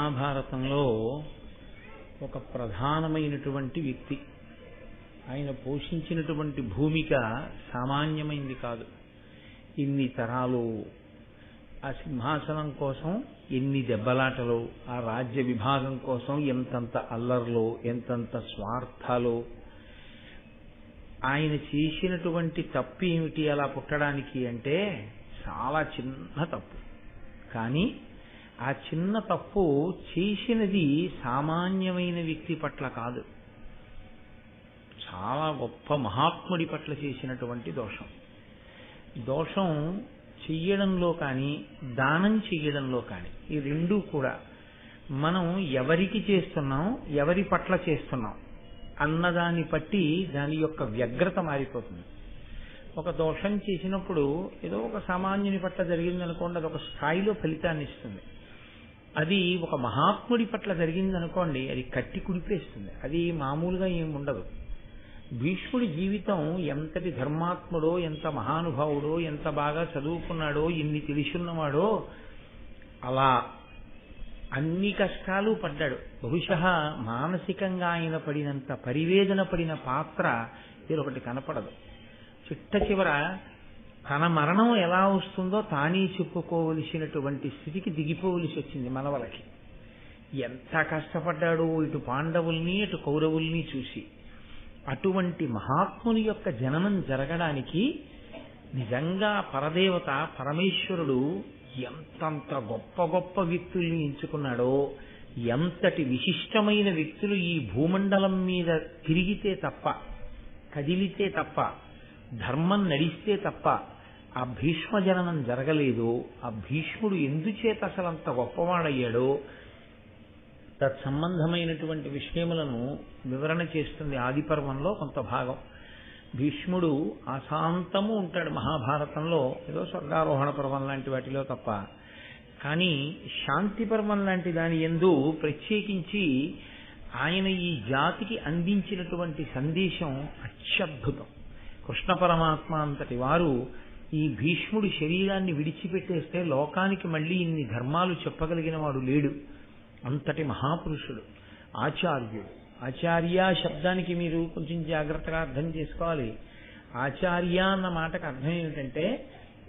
మహాభారతంలో ఒక ప్రధానమైనటువంటి వ్యక్తి. ఆయన పోషించినటువంటి భూమిక సామాన్యమైంది కాదు. ఇన్ని తరాలు ఆ సింహాసనం కోసం ఎన్ని దెబ్బలాటలు, ఆ రాజ్య విభాగం కోసం ఎంతంత అల్లర్లు, ఎంతంత స్వార్థాలు. ఆయన చేసినటువంటి తప్పు ఏమిటి అలా పుట్టడానికి అంటే చాలా చిన్న తప్పు. కానీ ఆ చిన్న తప్పు చేసినది సామాన్యమైన వ్యక్తి పట్ల కాదు, చాలా గొప్ప మహాత్ముడి పట్ల చేసినటువంటి దోషం. దోషం చెయ్యడంలో కానీ దానం చెయ్యడంలో కానీ ఈ రెండూ కూడా మనం ఎవరికి చేస్తున్నాం, ఎవరి పట్ల చేస్తున్నాం అన్నదాన్ని బట్టి దాని యొక్క వ్యగ్రత మారిపోతుంది. ఒక దోషం చేసినప్పుడు ఏదో ఒక సామాన్యుని పట్ల జరిగిందనుకోండి, అది ఒక స్థాయిలో ఫలితాన్ని ఇస్తుంది. అది ఒక మహాత్ముడి పట్ల జరిగిందనుకోండి, అది కట్టి కుడిపేస్తుంది. అది మామూలుగా ఏమి ఉండదు. భీష్ముడి జీవితం ఎంతటి ధర్మాత్ముడో, ఎంత మహానుభావుడో, ఎంత బాగా చదువుకున్నాడో, ఎన్ని తెలుసున్నవాడో, అలా అన్ని కష్టాలు పడ్డాడు. బహుశः మానసికంగా ఆయన పడినంత పరివేదన పడిన పాత్ర వేరొకటి కనపడదు. చిట్ట చివర తన మరణం ఎలా వస్తుందో తానే చెప్పుకోవలసినటువంటి స్థితికి దిగిపోవలసి వచ్చింది మనవలకి. ఎంత కష్టపడ్డాడో ఇటు పాండవుల్ని అటు కౌరవుల్ని చూసి. అటువంటి మహాత్ముని యొక్క జననం జరగడానికి నిజంగా పరదేవత పరమేశ్వరుడు ఎంతంత గొప్ప గొప్ప వ్యక్తుల్ని ఎంచుకున్నాడో, ఎంతటి విశిష్టమైన వ్యక్తులు ఈ భూమండలం మీద తిరిగితే తప్ప, కదిలితే తప్ప, ధర్మం నడిస్తే తప్ప ఆ భీష్మ జననం జరగలేదు. ఆ భీష్ముడు ఎందుచేత అసలు అంత గొప్పవాడయ్యాడో తత్సంబంధమైనటువంటి విషయములను వివరణ చేస్తుంది ఆదిపర్వంలో కొంత భాగం. భీష్ముడు అశాంతము ఉంటాడు మహాభారతంలో, ఏదో స్వర్గారోహణ పర్వం లాంటి వాటిలో తప్ప. కానీ శాంతి పర్వం లాంటి దాని యందు ప్రత్యేకించి ఆయన ఈ జాతికి అందించినటువంటి సందేశం అత్యద్భుతం. కృష్ణ పరమాత్మ అంతటి వారు ఈ భీష్ముడి శరీరాన్ని విడిచిపెట్టేస్తే లోకానికి మళ్ళీ ఇన్ని ధర్మాలు చెప్పగలిగిన వాడు లేడు. అంతటి మహాపురుషుడు, ఆచార్యుడు. ఆచార్య శబ్దానికి మీరు కొంచెం జాగ్రత్తగా అర్థం చేసుకోవాలి. ఆచార్య అన్న మాటకు అర్థం ఏమిటంటే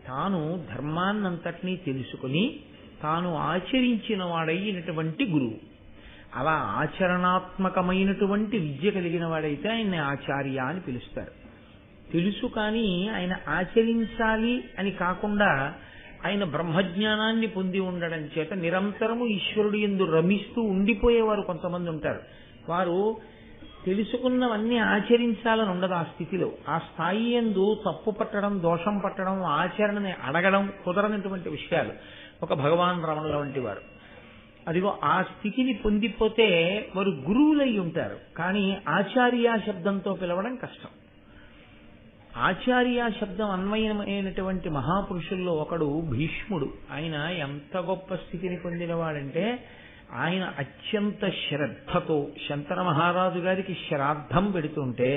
తాను ధర్మాన్నంతటినీ తెలుసుకుని తాను ఆచరించిన వాడైనటువంటి గురువు. అలా ఆచరణాత్మకమైనటువంటి విద్య కలిగిన వాడైతే ఆయన్ని ఆచార్య అని పిలుస్తారు. తెలుసు కానీ ఆయన ఆచరించాలి అని కాకుండా ఆయన బ్రహ్మజ్ఞానాన్ని పొంది ఉండడం చేత నిరంతరము ఈశ్వరుడు యందు రమిస్తూ ఉండిపోయేవారు కొంతమంది ఉంటారు. వారు తెలుసుకున్నవన్నీ ఆచరించాలని ఉండదు ఆ స్థితిలో. ఆ స్థాయి యందు తప్పు పట్టడం, దోషం పట్టడం, ఆచరణని అడగడం కుదరనటువంటి విషయాలు. ఒక భగవాన్ రమణుల వంటి వారు అదిగో ఆ స్థితిని పొందిపోతే వారు గురువులై ఉంటారు. కానీ ఆచార్య శబ్దంతో పిలవడం కష్టం. ఆచార్య శబ్దం అన్వయమైనటువంటి మహాపురుషుల్లో ఒకడు భీష్ముడు. ఆయన ఎంత గొప్ప స్థితిని పొందినవాడంటే ఆయన అత్యంత శ్రద్ధతో శంతన మహారాజు గారికి శ్రాద్ధం పెడుతుంటే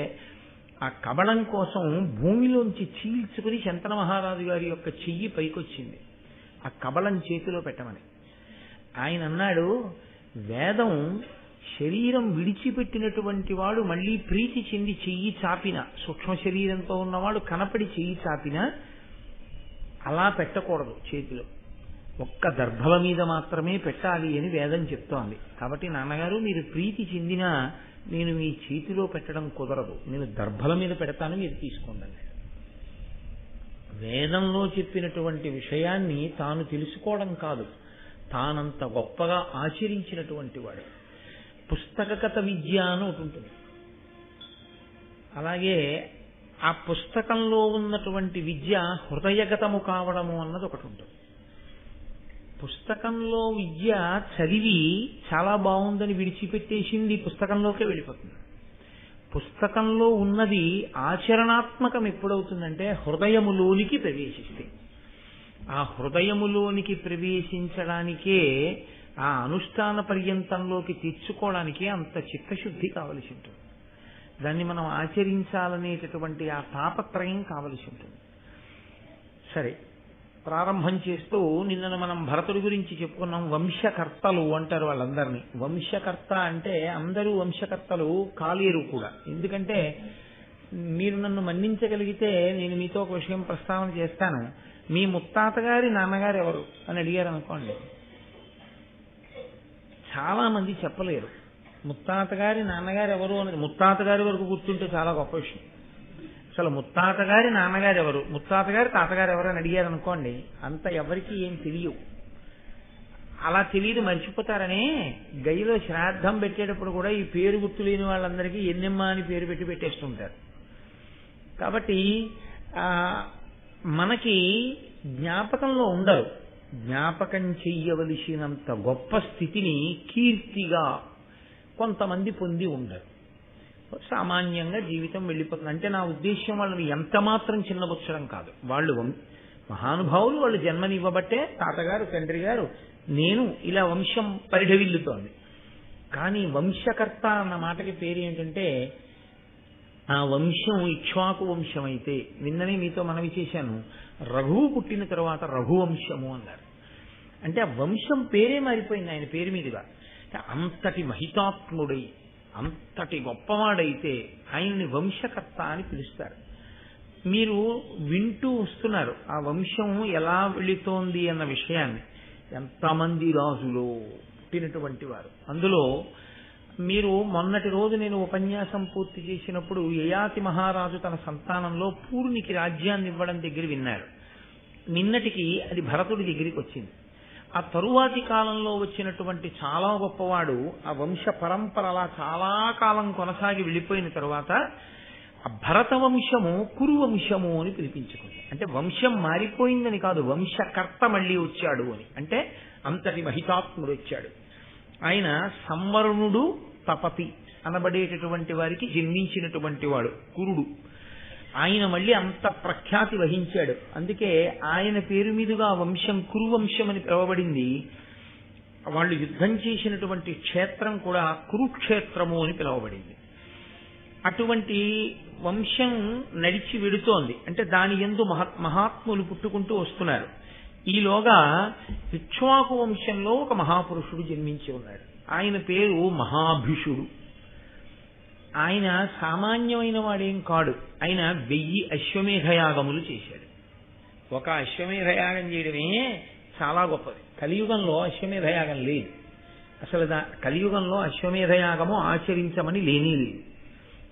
ఆ కబళం కోసం భూమిలోంచి చీల్చుకుని శంతన మహారాజు గారి యొక్క చెయ్యి పైకొచ్చింది ఆ కబళం చేతిలో పెట్టమని. ఆయన అన్నాడు, వేదం శరీరం విడిచిపెట్టినటువంటి వాడు మళ్ళీ ప్రీతి చెంది చెయ్యి చాపిన, సూక్ష్మ శరీరంతో ఉన్నవాడు కనపడి చెయ్యి చాపిన అలా పెట్టకూడదు చేతిలో, ఒక్క దర్భల మీద మాత్రమే పెట్టాలి అని వేదం చెప్తోంది. కాబట్టి నాన్నగారు మీరు ప్రీతి చెందినా నేను మీ చేతిలో పెట్టడం కుదరదు, నేను దర్భల మీద పెడతాను, మీరు తీసుకోండి. వేదంలో చెప్పినటువంటి విషయాన్ని తాను తెలుసుకోవడం కాదు, తానంత గొప్పగా ఆచరించినటువంటి వాడు. పుస్తకగత విద్య అని ఒకటి ఉంటుంది. అలాగే ఆ పుస్తకంలో ఉన్నటువంటి విద్య హృదయగతము కావడము అన్నది ఒకటి ఉంటుంది. పుస్తకంలో విద్య చదివి చాలా బాగుందని విడిచిపెట్టేసింది పుస్తకంలోకే వెళ్ళిపోతుంది. పుస్తకంలో ఉన్నది ఆచరణాత్మకం ఎప్పుడవుతుందంటే హృదయములోనికి ప్రవేశిస్తే. ఆ హృదయములోనికి ప్రవేశించడానికే, ఆ అనుష్ఠాన పర్యంతంలోకి తెచ్చుకోవడానికి అంత చిత్తశుద్ధి కావలసి ఉంటుంది. దాన్ని మనం ఆచరించాలనేటటువంటి ఆ తాపత్రయం కావలసి ఉంటుంది. సరే, ప్రారంభం చేస్తూ నిన్న మనం భరతుడి గురించి చెప్పుకున్నాం. వంశకర్తలు అంటారు వాళ్ళందరినీ. వంశకర్త అంటే అందరూ వంశకర్తలు కాలేరు కూడా. ఎందుకంటే మీరు నన్ను మన్నించగలిగితే నేను మీతో ఒక విషయం ప్రస్తావన చేస్తాను. మీ ముత్తాత గారి నాన్నగారు ఎవరు అని అడిగారు అనుకోండి, చాలా మంది చెప్పలేరు. ముత్తాత గారి నాన్నగారు ఎవరు అనేది ముత్తాత గారి వరకు గుర్తుంటే చాలా గొప్ప విషయం. అసలు ముత్తాత గారి నాన్నగారు ఎవరు, ముత్తాత గారి తాతగారు ఎవరు అని అడిగారు అనుకోండి, అంత ఎవరికి ఏం తెలియవు. అలా తెలియదు, మర్చిపోతారనే గదిలో శ్రాద్ధం పెట్టేటప్పుడు కూడా ఈ పేరు గుర్తు లేని వాళ్ళందరికీ ఎన్నెమ్మ అని పేరు పెట్టి పెట్టేస్తుంటారు. కాబట్టి మనకి జ్ఞాపకంలో ఉండరు. జ్ఞాపకం చెయ్యవలసినంత గొప్ప స్థితిని కీర్తిగా కొంతమంది పొంది ఉండరు. సామాన్యంగా జీవితం వెళ్ళిపోతుంది. అంటే నా ఉద్దేశ్యం వాళ్ళని ఎంత మాత్రం చిన్నబుచ్చడం కాదు. వాళ్ళు మహానుభావులు, వాళ్ళు జన్మనివ్వబట్టే తాతగారు, తండ్రి గారు, నేను ఇలా వంశం పరిఢవిల్లుతోంది. కానీ వంశకర్త అన్న మాటకి పేరు ఏంటంటే ఆ వంశం ఇక్ష్వాకు వంశం అయితే, నిన్ననే మీతో మనవి చేశాను, రఘువు పుట్టిన తర్వాత రఘువంశము అన్నారు. అంటే ఆ వంశం పేరే మారిపోయింది ఆయన పేరు మీదుగా. అంతటి మహితాత్ముడై అంతటి గొప్పవాడైతే ఆయన్ని వంశకర్త అని పిలుస్తారు. మీరు వింటూ వస్తున్నారు ఆ వంశం ఎలా వెళుతోంది అన్న విషయాన్ని. ఎంతమంది రాజులు పుట్టినటువంటి వారు. అందులో మీరు మొన్నటి రోజు నేను ఉపన్యాసం పూర్తి చేసినప్పుడు యయాతి మహారాజు తన సంతానంలో పూర్ణికి రాజ్యాన్ని ఇవ్వడం దగ్గర విన్నారు. నిన్నటికి అది భరతుడి దగ్గరికి వచ్చింది. ఆ తరువాతి కాలంలో వచ్చినటువంటి చాలా గొప్పవాడు ఆ వంశ పరంపర అలా చాలా కాలం కొనసాగి వెళ్ళిపోయిన తరువాత ఆ భరత వంశము కురు వంశము అని పిలిపించుకుంది. అంటే వంశం మారిపోయిందని కాదు, వంశకర్త మళ్ళీ వచ్చాడు అని. అంటే అంతటి మహితాత్ముడు వచ్చాడు. ఆయన సంవరుణుడు తపతి అనబడేటటువంటి వారికి జన్మించినటువంటి వాడు కురుడు. ఆయన మళ్ళీ అంత ప్రఖ్యాతి వహించాడు. అందుకే ఆయన పేరు మీదుగా వంశం కురువంశం అని పిలువబడింది. వాళ్ళు యుద్ధం చేసినటువంటి క్షేత్రం కూడా కురుక్షేత్రము అని పిలువబడింది. అటువంటి వంశం నడిచి వెడుతోంది. అంటే దాని యందు మహాత్ములు పుట్టుకుంటూ వస్తున్నారు. ఈలోగా ఇక్ష్వాకు వంశంలో ఒక మహాపురుషుడు జన్మించి ఉన్నాడు. ఆయన పేరు మహాభిషుడు. ఆయన సామాన్యమైన వాడేం కాడు. ఆయన 1000 అశ్వమేధయాగములు చేశాడు. ఒక అశ్వమేధయాగం చేయడమే చాలా గొప్పది. కలియుగంలో అశ్వమేధయాగం లేదు. అసలు కలియుగంలో అశ్వమేధయాగము ఆచరించమని లేనే లేదు.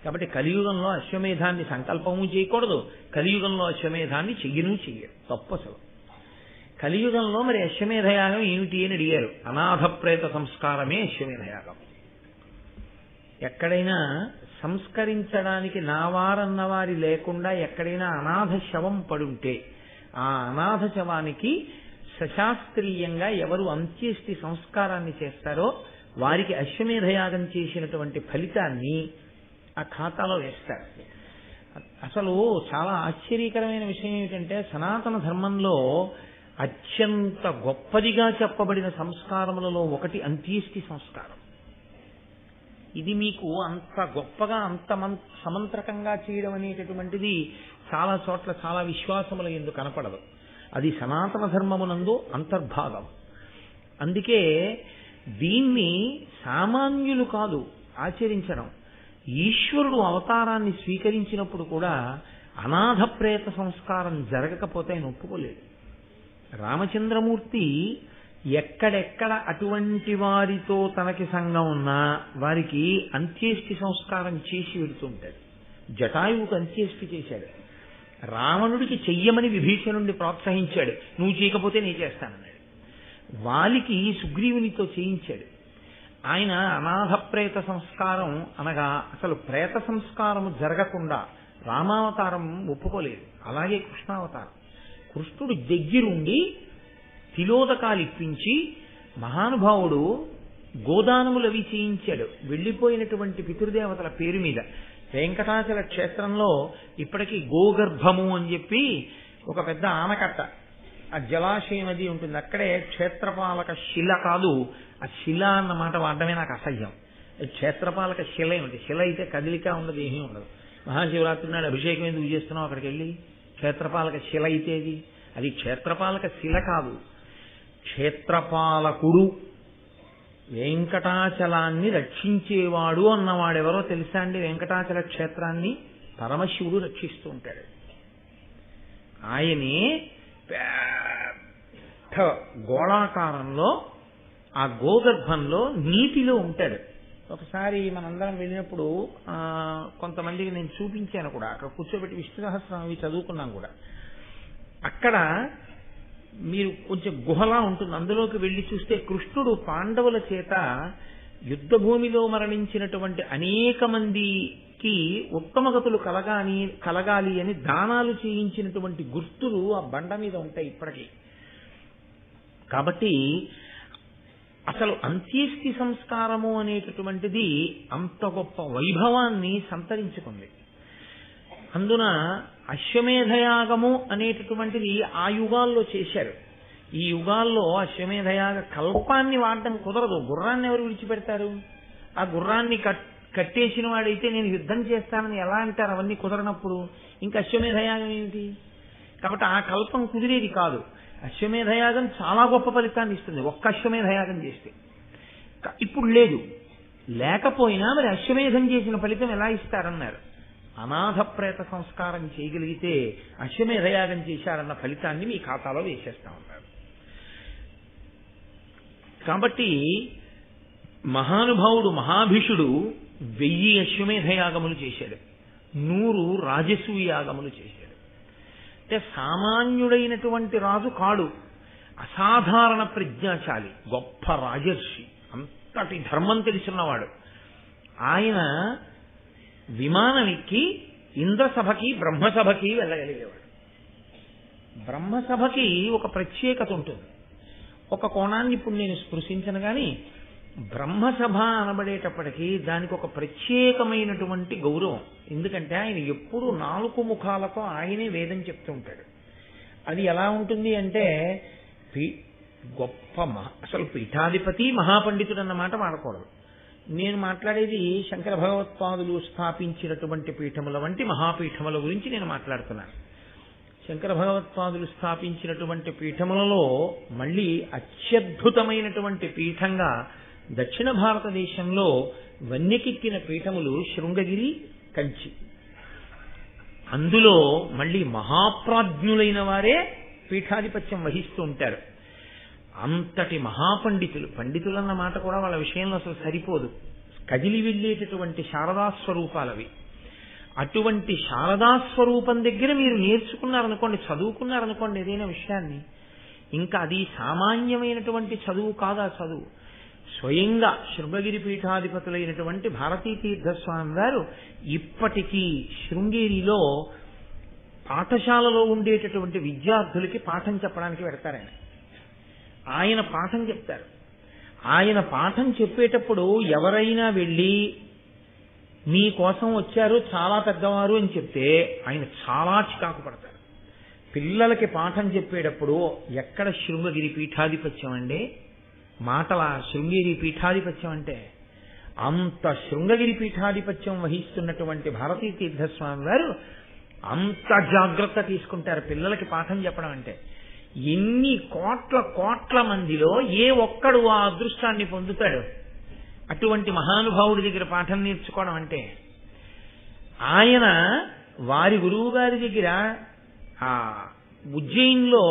కాబట్టి కలియుగంలో అశ్వమేధాన్ని సంకల్పము చేయకూడదు, కలియుగంలో అశ్వమేధాన్ని చెయ్యను చెయ్యరు, తప్పు అసలు. కలియుగంలో మరి అశ్వమేధయాగం ఏమిటి అని అడిగారు. అనాథ ప్రేత సంస్కారమే అశ్వమేధయాగం. ఎక్కడైనా సంస్కరించడానికి నావారన్న వారి లేకుండా ఎక్కడైనా అనాథ శవం పడుంటే ఆ అనాథ శవానికి సశాస్త్రీయంగా ఎవరు అంత్యేష్టి సంస్కారాన్ని చేస్తారో వారికి అశ్వమేధయాగం చేసినటువంటి ఫలితాన్ని ఆ ఖాతాలో వేస్తారు. అసలు చాలా ఆశ్చర్యకరమైన విషయం ఏమిటంటే సనాతన ధర్మంలో అత్యంత గొప్పదిగా చెప్పబడిన సంస్కారములలో ఒకటి అంత్యేష్టి సంస్కారం. ఇది మీకు అంత గొప్పగా అంత సమంత్రకంగా చేయడం అనేటటువంటిది చాలా చోట్ల చాలా విశ్వాసముల యందు కనపడదు. అది సనాతన ధర్మమునందు అంతర్భాగం. అందుకే దీన్ని సామాన్యులు కాదు ఆచరించడం. ఈశ్వరుడు అవతారాన్ని స్వీకరించినప్పుడు కూడా అనాథ ప్రేత సంస్కారం జరగకపోతే ఆయన ఒప్పుకోలేదు. రామచంద్రమూర్తి ఎక్కడెక్కడ అటువంటి వారితో తనకి సంఘం ఉన్నా వారికి అంత్యేష్టి సంస్కారం చేసి వెడుతుంటాడు. జటాయువుకు అంత్యేష్టి చేశాడు. రావణుడికి చెయ్యమని విభీషణుడిని ప్రోత్సహించాడు. నువ్వు చేయకపోతే నేను చేస్తానన్నాడు. వాలికి సుగ్రీవునితో చేయించాడు. ఆయన అనాథ ప్రేత సంస్కారం అనగా అసలు ప్రేత సంస్కారము జరగకుండా రామావతారం ఒప్పుకోలేదు. అలాగే కృష్ణావతారం. కృష్ణుడు దగ్గరుండి తిలోదకాలు ఇప్పించి మహానుభావుడు గోదానములు అవి చేయించాడు వెళ్ళిపోయినటువంటి పితృదేవతల పేరు మీద. వెంకటాచల క్షేత్రంలో ఇప్పటికీ గోగర్భము అని చెప్పి ఒక పెద్ద ఆనకట్ట, ఆ జలాశయం అది ఉంటుంది. అక్కడే క్షేత్రపాలక శిల కాదు, ఆ శిల అన్న మాట వాడడమే నాకు అసహ్యం. క్షేత్రపాలక శిల ఏమిటి? శిల అయితే కదిలిక ఉండదు, ఏమీ ఉండదు. మహాశివరాత్రి నాడు అభిషేకం ఎందుకు చేస్తున్నావు అక్కడికి వెళ్ళి? క్షేత్రపాలక శిల అయితే అది క్షేత్రపాలక శిల కాదు, క్షేత్రపాలకుడు, వెంకటాచలాన్ని రక్షించేవాడు అన్నవాడెవరో తెలుసా అండి? వెంకటాచల క్షేత్రాన్ని పరమశివుడు రక్షిస్తూ ఉంటాడు. ఆయనే పెద్ద గోళాకారంలో ఆ గోగర్భంలో నీటిలో ఉంటాడు. ఒకసారి మనందరం వెళ్ళినప్పుడు కొంతమందికి నేను చూపించాను కూడా, అక్కడ కూర్చోబెట్టి విష్ణు సహస్రం అవి చదువుకున్నాం కూడా. అక్కడ మీరు కొంచెం గుహలా ఉంటుంది, అందులోకి వెళ్లి చూస్తే కృష్ణుడు పాండవుల చేత యుద్ధ భూమిలో మరణించినటువంటి అనేక మందికి ఉత్తమగతులు కలగాలి అని దానాలు చేయించినటువంటి గుర్తులు ఆ బండ మీద ఉంటాయి ఇప్పటికీ. కాబట్టి అసలు అంత్యేష్టి సంస్కారము అనేటటువంటిది అంత గొప్ప వైభవాన్ని సంతరించుకుంది. అందున అశ్వమేధయాగము అనేటటువంటిది ఆ యుగాల్లో చేశారు. ఈ యుగాల్లో అశ్వమేధయాగ కల్పాన్ని వాడటం కుదరదు. గుర్రాన్ని ఎవరు విడిచిపెడతారు? ఆ గుర్రాన్ని కట్టేసిన వాడైతే నేను యుద్ధం చేస్తానని ఎలా అంటారు? అవన్నీ కుదరనప్పుడు ఇంకా అశ్వమేధయాగం ఏమిటి? కాబట్టి ఆ కల్పం కుదిరేది కాదు. అశ్వమేధయాగం చాలా గొప్ప ఫలితాన్ని ఇస్తుంది ఒక్క అశ్వమేధయాగం చేస్తే. ఇప్పుడు లేదు, లేకపోయినా మరి అశ్వమేధం చేసిన ఫలితం ఎలా ఇస్తారన్నారు? అనాథ ప్రేత సంస్కారం చేయగలిగితే అశ్వమేధయాగం చేశారన్న ఫలితాన్ని మీ ఖాతాలో వేసేస్తామన్నారు. కాబట్టి మహానుభావుడు మహాభీషుడు 1000 అశ్వమేధయాగములు చేశాడు, 100 రాజసూయ యాగములు చేశాడు. అంటే సామాన్యుడైనటువంటి రాజు కాడు, అసాధారణ ప్రజ్ఞాశాలి, గొప్ప రాజర్షి, అంతటి ధర్మం తెలిసినవాడు. ఆయన విమానం ఎక్కి ఇంద్రసభకి బ్రహ్మసభకి వెళ్ళగలిగేవాడు. బ్రహ్మసభకి ఒక ప్రత్యేకత ఉంటుంది. ఒక కోణాన్ని ఇప్పుడు నేను స్పృశించను కానీ బ్రహ్మసభ అనబడేటప్పటికీ దానికి ఒక ప్రత్యేకమైనటువంటి గౌరవం. ఎందుకంటే ఆయన ఎప్పుడు 4 ముఖాలతో ఆయనే వేదం చెప్తుంటాడు. అది ఎలా ఉంటుంది అంటే గొప్ప అసలు పీఠాధిపతి మహాపండితుడు అన్నమాట వాడకూడదు. నేను మాట్లాడేది శంకర భగవత్పాదులు స్థాపించినటువంటి పీఠముల వంటి మహాపీఠముల గురించి నేను మాట్లాడుతున్నాను. శంకర భగవత్పాదులు స్థాపించినటువంటి పీఠములలో మళ్ళీ అత్యద్భుతమైనటువంటి పీఠంగా దక్షిణ భారతదేశంలో వన్యకెక్కిన పీఠములు శృంగగిరి, కంచి. అందులో మళ్ళీ మహాప్రాజ్ఞులైన వారే పీఠాధిపత్యం వహిస్తూ ఉంటారు. అంతటి పండితులన్న మాట కూడా వాళ్ళ విషయంలో అసలు సరిపోదు. కదిలి వెళ్ళేటటువంటి శారదాస్వరూపాలవి. అటువంటి శారదాస్వరూపం దగ్గర మీరు నేర్చుకున్నారనుకోండి, చదువుకున్నారనుకోండి ఏదైనా విషయాన్ని, ఇంకా అది సామాన్యమైనటువంటి చదువు కాదు. ఆ చదువు స్వయంగా శృంగగిరి పీఠాధిపతులైనటువంటి భారతీ తీర్థస్వామి వారు ఇప్పటికీ శృంగేరిలో పాఠశాలలో ఉండేటటువంటి విద్యార్థులకి పాఠం చెప్పడానికి పెడతారు. ఆయన పాఠం చెప్తారు. ఆయన పాఠం చెప్పేటప్పుడు ఎవరైనా వెళ్ళి మీకోసం వచ్చారు చాలా పెద్దవారు అని చెప్తే ఆయన చాలా చికాకు పడతారు. పిల్లలకి పాఠం చెప్పేటప్పుడు ఎక్కడ శృంగగిరి పీఠాధిపత్యం అండి, మాటల శృంగేరి పీఠాధిపత్యం అంటే అంత శృంగగిరి పీఠాధిపత్యం వహిస్తున్నటువంటి భారతీ తీర్థస్వామి వారు అంత జాగ్రత్త తీసుకుంటారు పిల్లలకి పాఠం చెప్పడం అంటే. ఎన్ని కోట్ల మందిలో ఏ ఒక్కడు ఆ అదృష్టాన్ని పొందుతాడు అటువంటి మహానుభావుడి దగ్గర పాఠం నేర్చుకోవడం అంటే? ఆయన వారి గురువు గారి దగ్గర ఆ ఉజ్జయిన్లో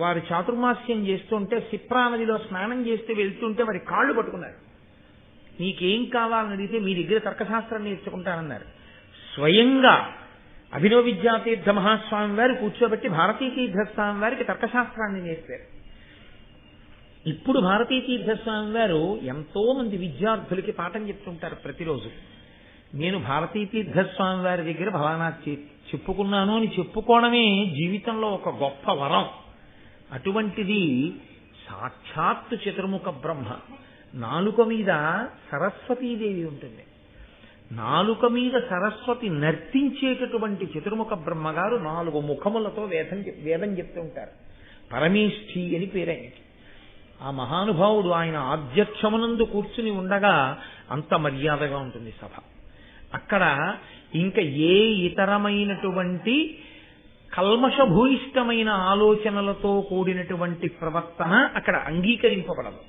వారు చాతుర్మాస్యం చేస్తుంటే సిప్రా నదిలో స్నానం చేస్తే వెళ్తుంటే వారి కాళ్ళు పట్టుకున్నారు. నీకేం కావాలని అడిగితే మీ దగ్గర తర్కశాస్త్రం నేర్చుకుంటానన్నారు. స్వయంగా అభినవ విద్యాతీర్థ మహాస్వామి వారు కూర్చోబెట్టి భారతీ తీర్థస్వామి వారికి తర్కశాస్త్రాన్ని నేర్పారు. ఇప్పుడు భారతీ తీర్థస్వామి వారు ఎంతో మంది విద్యార్థులకి పాఠం చెప్తుంటారు ప్రతిరోజు. నేను భారతీ తీర్థస్వామి వారి దగ్గర ఫలానా చెప్పుకున్నాను అని చెప్పుకోవడమే జీవితంలో ఒక గొప్ప వరం. అటువంటిది సాక్షాత్తు చతుర్ముఖ బ్రహ్మ. నాలుక మీద సరస్వతీదేవి ఉంటుంది. నాలుక మీద సరస్వతి నర్తించేటటువంటి చతుర్ముఖ బ్రహ్మగారు 4 ముఖములతో వేదం చెప్తూ ఉంటారు. పరమేష్ఠి అని పేరైనకి. ఆ మహానుభావుడు ఆయన ఆధ్యక్షమునందు కూర్చుని ఉండగా అంత మర్యాదగా ఉంటుంది సభ. అక్కడ ఇంకా ఏ ఇతరమైనటువంటి కల్మషభూయిష్టమైన ఆలోచనలతో కూడినటువంటి ప్రవర్తన అక్కడ అంగీకరింపబడదు.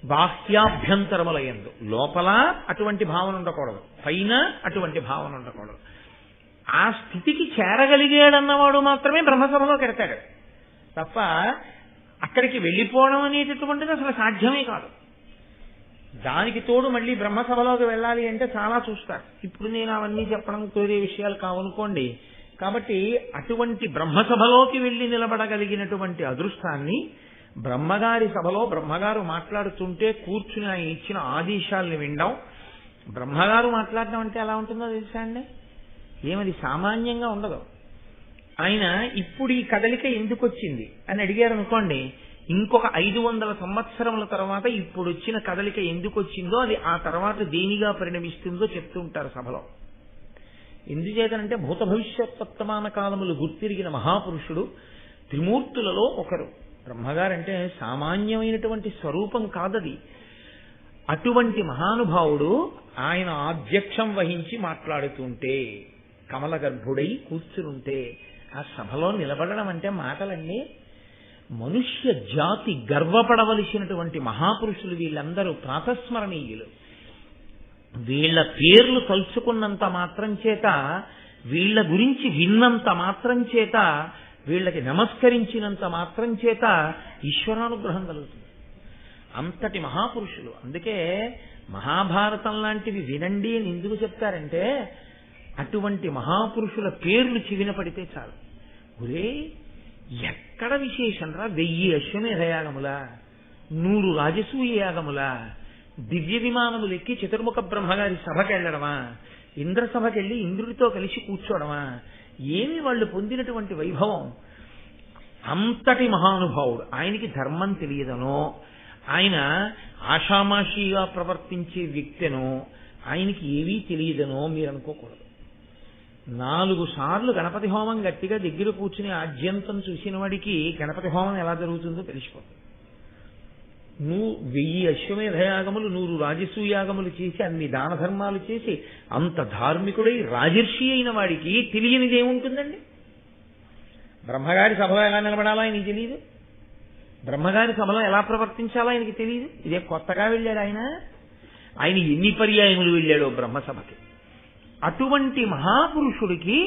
బాహ్యాభ్యంతరముల యందు లోపల అటువంటి భావన ఉండకూడదు, పైన అటువంటి భావన ఉండకూడదు. ఆ స్థితికి చేరగలిగాడన్నవాడు మాత్రమే బ్రహ్మసభలోకి వెడతాడు తప్ప అక్కడికి వెళ్ళిపోవడం అనేటటువంటిది అసలు సాధ్యమే కాదు. దానికి తోడు మళ్ళీ బ్రహ్మసభలోకి వెళ్ళాలి అంటే చాలా చూస్తారు. ఇప్పుడు నేను అవన్నీ చెప్పడం కోరే విషయాలు కావనుకోండి. కాబట్టి అటువంటి బ్రహ్మసభలోకి వెళ్ళి నిలబడగలిగినటువంటి అదృష్టాన్ని బ్రహ్మగారి సభలో బ్రహ్మగారు మాట్లాడుతుంటే కూర్చుని ఆయన ఇచ్చిన ఆదేశాలను వినడం. బ్రహ్మగారు మాట్లాడడం అంటే ఎలా ఉంటుందో తెలుసా అండి? ఏమది సామాన్యంగా ఉండదు. ఆయన ఇప్పుడు ఈ కదలిక ఎందుకు వచ్చింది అని అడిగారు అనుకోండి, ఇంకొక 500 సంవత్సరముల తర్వాత ఇప్పుడు వచ్చిన కదలిక ఎందుకు వచ్చిందో అది ఆ తర్వాత దేనిగా పరిణమిస్తుందో చెప్తూ ఉంటారు సభలో. ఎందుచేతనంటే భూత భవిష్యత్ వర్తమాన కాలములు గుర్తిరిగిన మహాపురుషుడు, త్రిమూర్తులలో ఒకరు. బ్రహ్మగారంటే సామాన్యమైనటువంటి స్వరూపం కాదది. అటువంటి మహానుభావుడు ఆయన ఆధ్యక్షం వహించి మాట్లాడుతుంటే, కమల గర్భుడై కూర్చునుంటే ఆ సభలో నిలబడడం అంటే మాటలండి. మనుష్య జాతి గర్వపడవలసినటువంటి మహాపురుషులు వీళ్ళందరూ ప్రాతస్మరణీయులు. వీళ్ల పేర్లు తలుచుకున్నంత మాత్రం చేత, వీళ్ల గురించి విన్నంత మాత్రం చేత, వీళ్ళకి నమస్కరించినంత మాత్రం చేత ఈశ్వరానుగ్రహం కలుగుతుంది. అంతటి మహాపురుషులు. అందుకే మహాభారతం లాంటివి వినండి అని ఎందుకు చెప్తారంటే, అటువంటి మహాపురుషుల పేర్లు చెవిన పడితే చాలు. ఒరే ఎక్కడ విశేషం రా, 1000 అశ్వమేధ యాగములా, 100 రాజసూయ యాగములా, దివ్య విమానములు ఎక్కి చతుర్ముఖ బ్రహ్మగారి సభకి వెళ్ళడమా, ఇంద్ర సభకి వెళ్ళి ఇంద్రుడితో కలిసి కూర్చోవడమా, ఏమి వాళ్ళు పొందినటువంటి వైభవం. అంతటి మహానుభావుడు. ఆయనకి ధర్మం తెలియదనో, ఆయన ఆషామాషిగా ప్రవర్తించే వ్యక్తినో, ఆయనకి ఏవీ తెలియదనో మీరు అనుకోకూడదు. 4 సార్లు గణపతి హోమం గట్టిగా దగ్గర కూర్చుని ఆద్యంతం చూసిన వాడికి గణపతి హోమం ఎలా జరుగుతుందో తెలిసిపోతుంది. 1000 అశ్వమేధయాగములు, 100 రాజసూయాగములు చేసి, అన్ని దాన ధర్మాలు చేసి, అంత ధార్మికుడై రాజర్షి అయిన వాడికి తెలియనిది ఏముంటుందండి? బ్రహ్మగారి సభలో ఎలా నిలబడాలో ఆయనకి తెలియదు, బ్రహ్మగారి సభలో ఎలా ప్రవర్తించాలో ఆయనకి తెలియదు. ఇదే కొత్తగా వెళ్ళాడు ఆయన. ఆయన ఎన్ని పర్యాయములు వెళ్ళాడో బ్రహ్మసభకి. అటువంటి మహాపురుషుడికి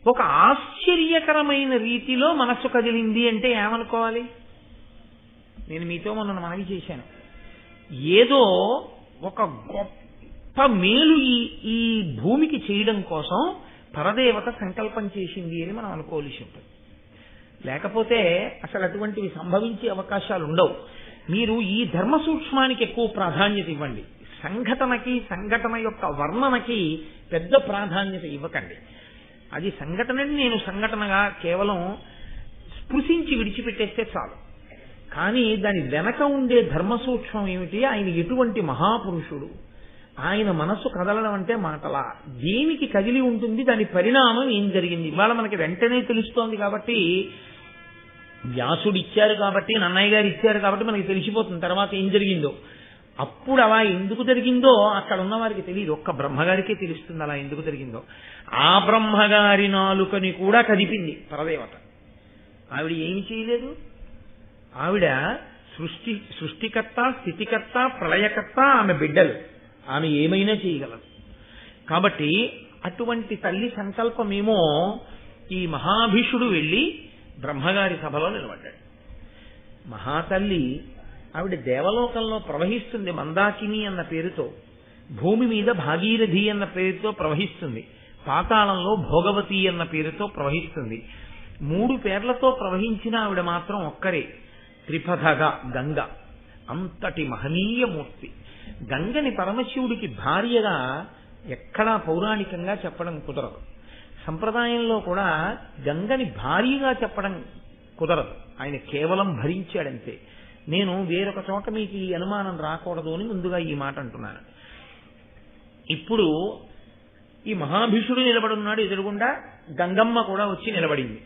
ఒక ఆశ్చర్యకరమైన రీతిలో మనస్సు కదిలింది అంటే ఏమనుకోవాలి? నేను మీతో మొన్న మనవి చేశాను. ఏదో ఒక గొప్ప మేలు ఈ భూమికి చేయడం కోసం పరదేవత సంకల్పం చేసింది అని మనం అనుకోవలసి ఉంటుంది. లేకపోతే అసలు అటువంటివి సంభవించే అవకాశాలు ఉండవు. మీరు ఈ ధర్మ సూక్ష్మానికి ఎక్కువ ప్రాధాన్యత ఇవ్వండి. సంఘటనకి, సంఘటన యొక్క వర్ణనకి పెద్ద ప్రాధాన్యత ఇవ్వకండి. అది సంఘటనని నేను సంఘటనగా కేవలం స్పృశించి విడిచిపెట్టేస్తే చాలు. కానీ దాని వెనక ఉండే ధర్మ సూక్ష్మం ఏమిటి? ఆయన ఎటువంటి మహాపురుషుడు, ఆయన మనస్సు కదలడం అంటే మాటలా, దేనికి కదిలి ఉంటుంది, దాని పరిణామం ఏం జరిగింది ఇవాళ మనకి వెంటనే తెలుస్తోంది. కాబట్టి వ్యాసుడు ఇచ్చారు కాబట్టి, నన్నయ్య గారు ఇచ్చారు కాబట్టి మనకి తెలిసిపోతుంది తర్వాత ఏం జరిగిందో. అప్పుడు అలా ఎందుకు జరిగిందో అక్కడ ఉన్న వారికి తెలియదు. ఒక్క బ్రహ్మగారికే తెలుస్తుంది అలా ఎందుకు జరిగిందో. ఆ బ్రహ్మగారి నాలుకని కూడా కదిపింది పరదేవత. ఆవిడ ఏమి చేయలేదు. ఆవిడ సృష్టికర్త, స్థితికర్త, ప్రళయకర్త, ఆమె బిడ్డలు. ఆమె ఏమైనా చేయగలదు. కాబట్టి అటువంటి తల్లి సంకల్పమేమో ఈ మహాభీషుడు వెళ్ళి బ్రహ్మగారి సభలో నిలబడ్డాడు. మహాతల్లి ఆవిడ దేవలోకంలో ప్రవహిస్తుంది మందాకిని అన్న పేరుతో, భూమి మీద భాగీరథి అన్న పేరుతో ప్రవహిస్తుంది, పాతాళంలో భోగవతి అన్న పేరుతో ప్రవహిస్తుంది. 3 పేర్లతో ప్రవహించిన ఆవిడ మాత్రం ఒక్కరే, త్రిపథగా గంగ. అంతటి మహనీయ మూర్తి. గంగని పరమశివుడికి భార్యగా ఎక్కడా పౌరాణికంగా చెప్పడం కుదరదు. సంప్రదాయంలో కూడా గంగని భార్యగా చెప్పడం కుదరదు. ఆయన కేవలం భరించాడంతే. నేను వేరొక చోట మీకు ఈ అనుమానం రాకూడదు అని ముందుగా ఈ మాట అంటున్నాను. ఇప్పుడు ఈ మహాభీషుడు నిలబడున్నాడు ఎదురుగుండా, గంగమ్మ కూడా వచ్చి నిలబడింది.